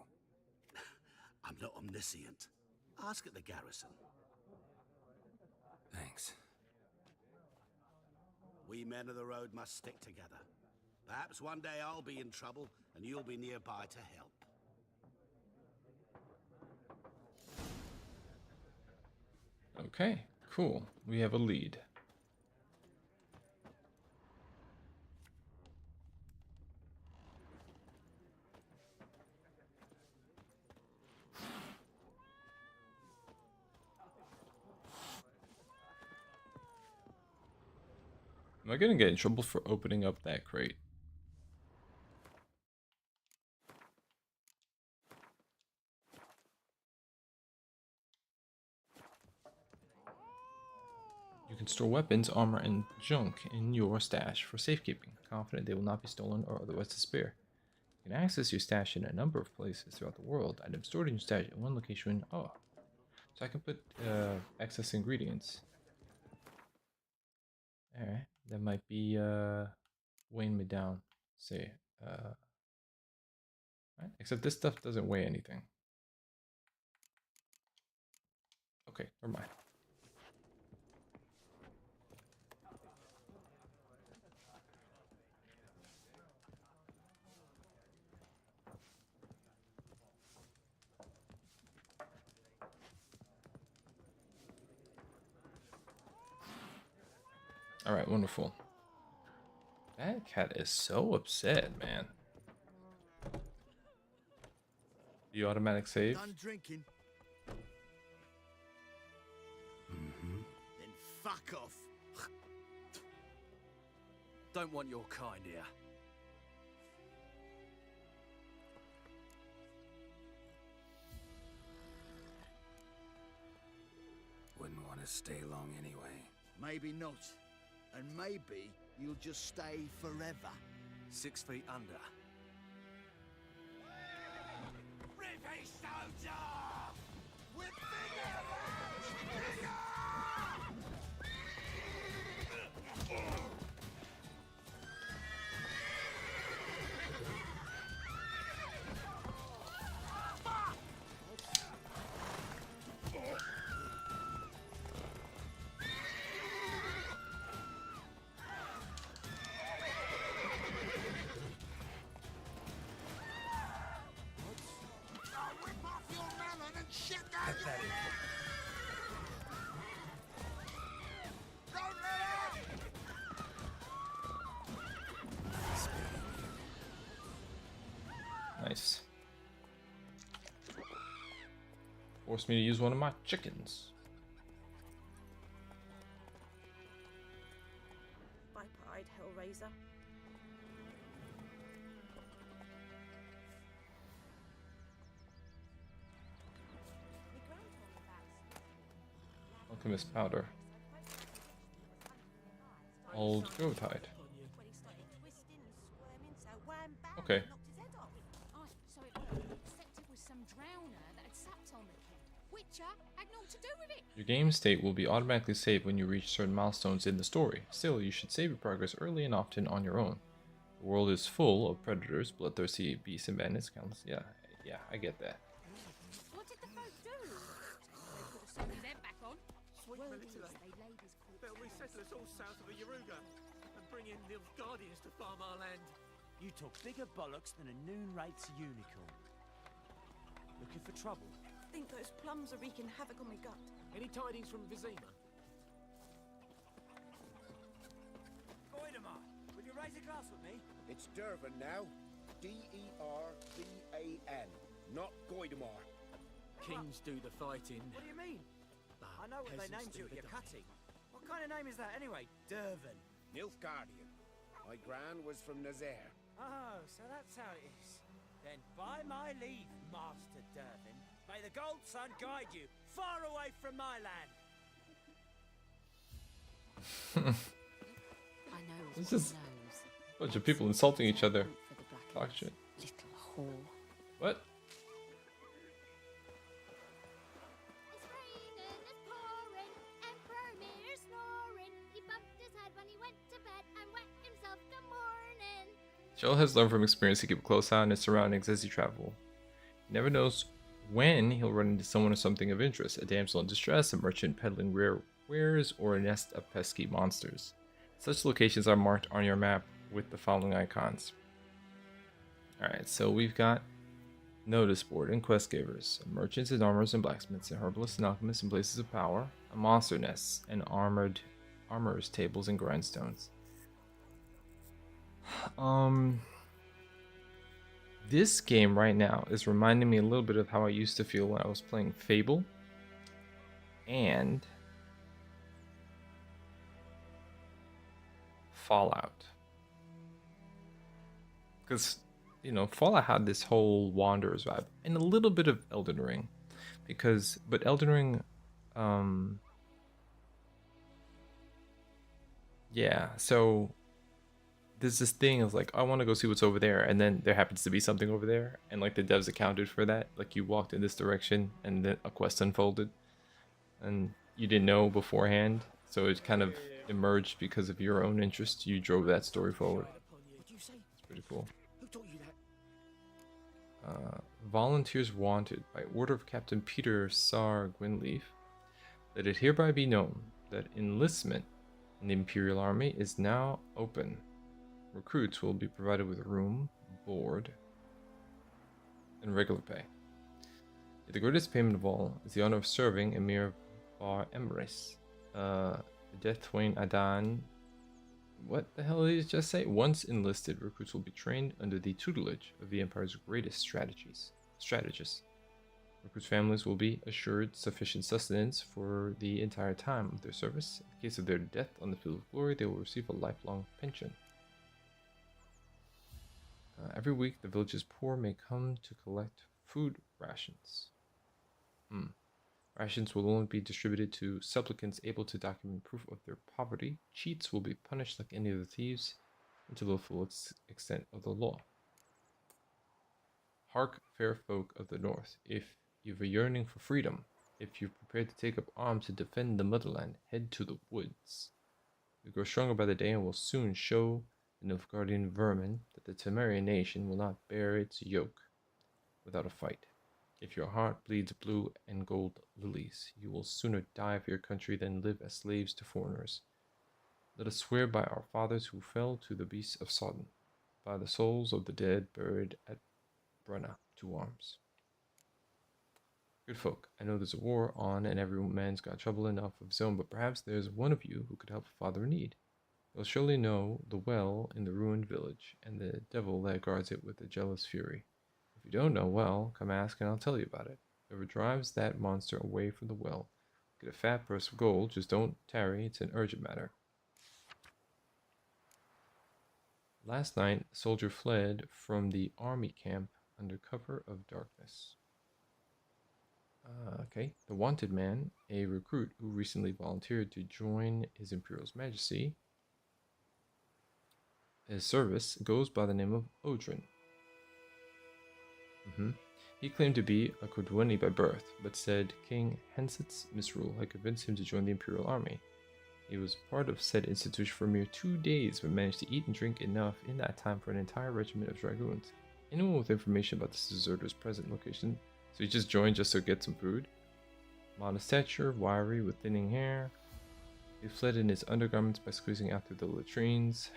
I'm not omniscient. Ask at the garrison. Thanks. We men of the road must stick together. Perhaps one day I'll be in trouble and you'll be nearby to help. Okay, cool. We have a lead. Am I gonna get in trouble for opening up that crate? You can store weapons, armor, and junk in your stash for safekeeping, confident they will not be stolen or otherwise disappear. You can access your stash in a number of places throughout the world. Items stored in your stash in one location. Oh, so I can put excess ingredients. Alright, that might be weighing me down. Say, right? Except this stuff doesn't weigh anything. Okay, never mind. Alright, wonderful. That cat is so upset, man. The automatic save. Done drinking. Then fuck off. Don't want your kind here. Wouldn't want to stay long anyway. Maybe not. And maybe you'll just stay forever. 6 feet under. Rippy soldier! With Nice. Forced me to use one of my chickens. Viper-eyed Hellraiser. Alchemist powder. Old goat hide. Okay. So it was, except it was some drowner that had sapped on the kid. Witcher had naught to do with it. Your game state will be automatically saved when you reach certain milestones in the story. Still, you should save your progress early and often on your own. The world is full of predators, bloodthirsty beasts, and bandits. Countless. Yeah, I get that. What did the folk do? They put a soldier's head back on. Word is they laid his corpse. They'll resettle us all south of the Yaruga and bring in the Guardians to farm our land. You talk bigger bollocks than a noon-rates unicorn. Looking for trouble? I think those plums are wreaking havoc on my gut. Any tidings from Vizima? Goidemar, will you raise a glass with me? It's Dervan now. D-E-R-V-A-N, not Goidemar. Kings do the fighting. What do you mean? I know what they named you at your cutting. What kind of name is that anyway? Dervan. Nilfgaardian. My gran was from Nazaire. Oh, so that's how it is. Then by my leave, Master Dervan, may the Gold Sun guide you far away from my land. I know It's what just he knows. a bunch of people insulting each other. For the black Talk shit. little whore. What? It's raining, it's pouring, Emperor Mir snoring. He bumped his head when he went to bed and wet himself the morning. Joel has learned from experience to keep a close eye on his surroundings as he travels. He never knows when he'll run into someone or something of interest, a damsel in distress, a merchant peddling rare wares, or a nest of pesky monsters. Such locations are marked on your map with the following icons. Alright, so we've got notice board and quest givers, merchants and armorers and blacksmiths, and herbalists and alchemists and places of power, a monster nests, and armorers, tables, and grindstones. This game right now is reminding me a little bit of how I used to feel when I was playing Fable and Fallout. Because, you know, Fallout had this whole Wanderers vibe and a little bit of Elden Ring. But Elden Ring, Yeah, so there's this thing of like, I want to go see what's over there, and then there happens to be something over there, and like the devs accounted for that. Like you walked in this direction, and then a quest unfolded, and you didn't know beforehand, so it kind of emerged because of your own interest. You drove that story forward. It's pretty cool. Who taught you that? Volunteers wanted by order of Captain Peter Sar Gwynleaf. Let it hereby be known that enlistment in the Imperial Army is now open. Recruits will be provided with room, board, and regular pay. The greatest payment of all is the honor of serving Emir Bar Emrys, Deathwain Adan. What the hell did he just say? Once enlisted, recruits will be trained under the tutelage of the Empire's greatest strategists. Recruits' families will be assured sufficient sustenance for the entire time of their service. In case of their death on the field of glory, they will receive a lifelong pension. Every week, the village's poor may come to collect food rations. Rations will only be distributed to supplicants able to document proof of their poverty. Cheats will be punished like any other thieves until the full extent of the law. Hark, fair folk of the north, if you've a yearning for freedom, if you're prepared to take up arms to defend the motherland, head to the woods. We grow stronger by the day and will soon show the Nilfgaardian vermin that the Temerian nation will not bear its yoke without a fight. If your heart bleeds blue and gold lilies, you will sooner die for your country than live as slaves to foreigners. Let us swear by our fathers who fell to the beasts of Sodden, by the souls of the dead buried at Brenna, to arms. Good folk, I know there's a war on and every man's got trouble enough of his own, but perhaps there's one of you who could help a father in need. You'll surely know the well in the ruined village, and the devil that guards it with a jealous fury. If you don't know, well, come ask and I'll tell you about it. Whoever drives that monster away from the well, get a fat purse of gold, just don't tarry, it's an urgent matter. Last night, a soldier fled from the army camp under cover of darkness. Okay, the wanted man, a recruit who recently volunteered to join His Imperial Majesty. His service goes by the name of Odrin. He claimed to be a Cordwani by birth, but said King Henset's misrule had convinced him to join the Imperial Army. He was part of said institution for a mere 2 days, but managed to eat and drink enough in that time for an entire regiment of dragoons. Anyone with information about this deserter's present location? So he just joined just to get some food? Modest stature, wiry, with thinning hair. He fled in his undergarments by squeezing out through the latrines.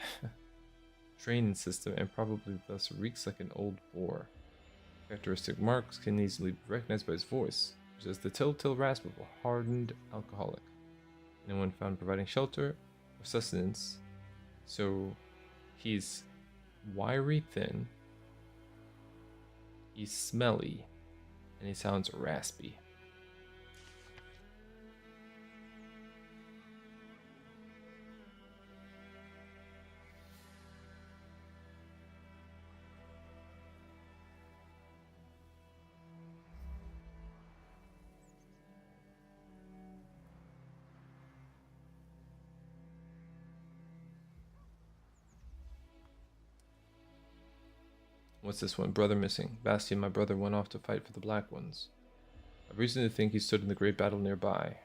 Training system, and probably thus reeks like an old boar. Characteristic marks can easily be recognized by his voice, which is the telltale rasp of a hardened alcoholic. Anyone found providing shelter or sustenance. So he's wiry thin, he's smelly, and he sounds raspy. What's this one? Brother missing. Bastian, my brother, went off to fight for the Black Ones. I've reason to think he stood in the great battle nearby.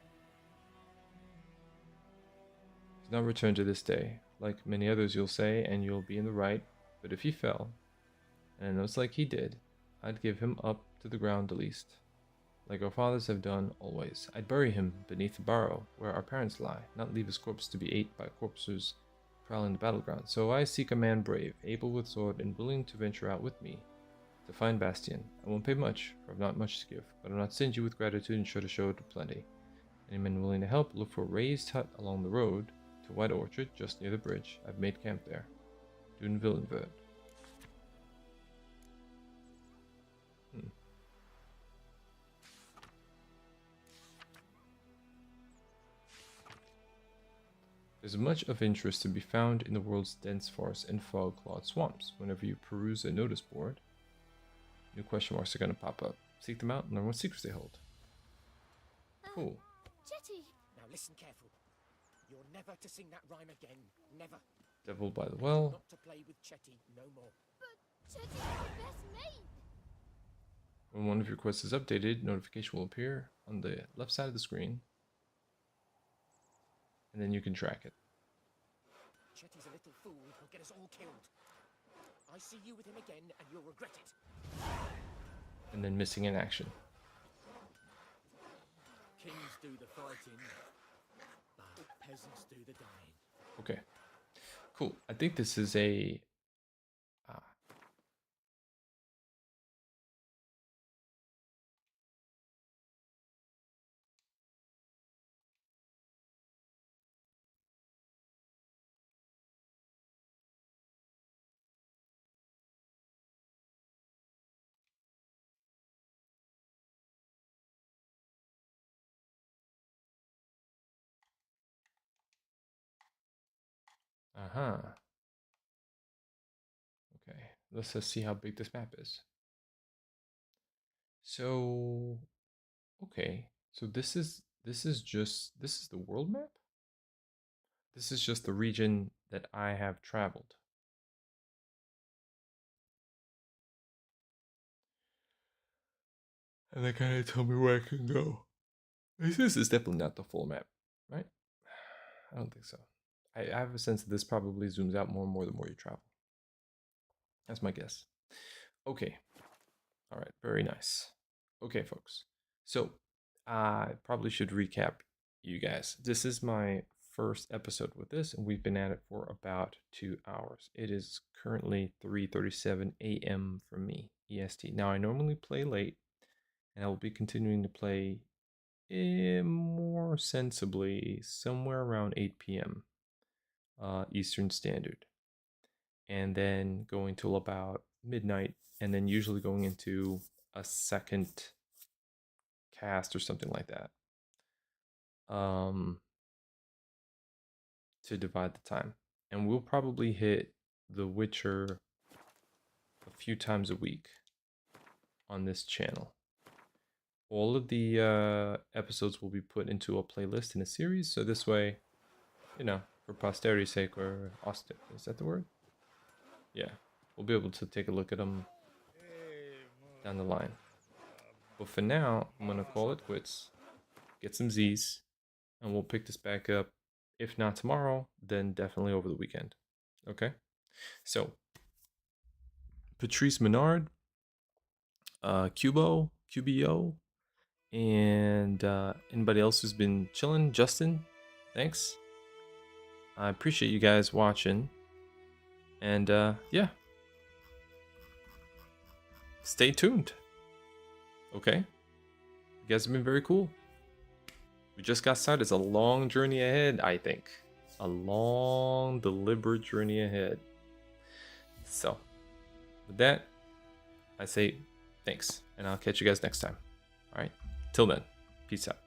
He's not returned to this day. Like many others you'll say, and you'll be in the right, but if he fell, and it looks like he did, I'd give him up to the ground at least. Like our fathers have done always. I'd bury him beneath the barrow where our parents lie, not leave his corpse to be ate by corpses prowling the battleground. So I seek a man brave, able with sword, and willing to venture out with me to find Bastian. I won't pay much, for I've not much to give, but I'm not stingy with gratitude and sure to show it plenty. Any men willing to help, look for a raised hut along the road to White Orchard, just near the bridge. I've made camp there. Dun Villenvert. There's much of interest to be found in the world's dense forests and fog-clawed swamps. Whenever you peruse a notice board, new question marks are going to pop up. Seek them out and learn what secrets they hold. Cool. Jetty! Now listen careful. You're never to sing that rhyme again. Never. Devil by the Well. Not to play with Chetty no more. But Chetty's my best mate. When one of your quests is updated, notification will appear on the left side of the screen. And then you can track it. Chetty's a little fool who'll get us all killed. I see you with him again and you'll regret it. And then missing in action. Kings do the fighting, but peasants do the dying. Okay. Cool. I think this is a... Uh-huh. Okay, let's just see how big this map is. So, okay. So this is the world map? This is just the region that I have traveled. And they kind of tell me where I can go. This is definitely not the full map, right? I don't think so. I have a sense that this probably zooms out more and more the more you travel. That's my guess. Okay. All right. Very nice. Okay, folks. So I probably should recap you guys. This is my first episode with this, and we've been at it for about 2 hours. It is currently 3:37 a.m. for me, EST. Now, I normally play late, and I will be continuing to play more sensibly somewhere around 8 p.m. Eastern Standard, and then going till about midnight, and then usually going into a second cast or something like that, to divide the time. And we'll probably hit The Witcher a few times a week on this channel. All of the episodes will be put into a playlist in a series, so this way, you know, for posterity's sake, or is that the word? Yeah, we'll be able to take a look at them down the line. But for now, I'm gonna call it quits, get some Z's, and we'll pick this back up. If not tomorrow, then definitely over the weekend. Okay? So, Patrice Menard, QBO, and anybody else who's been chilling, Justin, thanks. I appreciate you guys watching. And yeah. Stay tuned. Okay? You guys have been very cool. We just got started. It's a long journey ahead, I think. A long, deliberate journey ahead. So, with that, I say thanks, and I'll catch you guys next time. All right? Till then, peace out.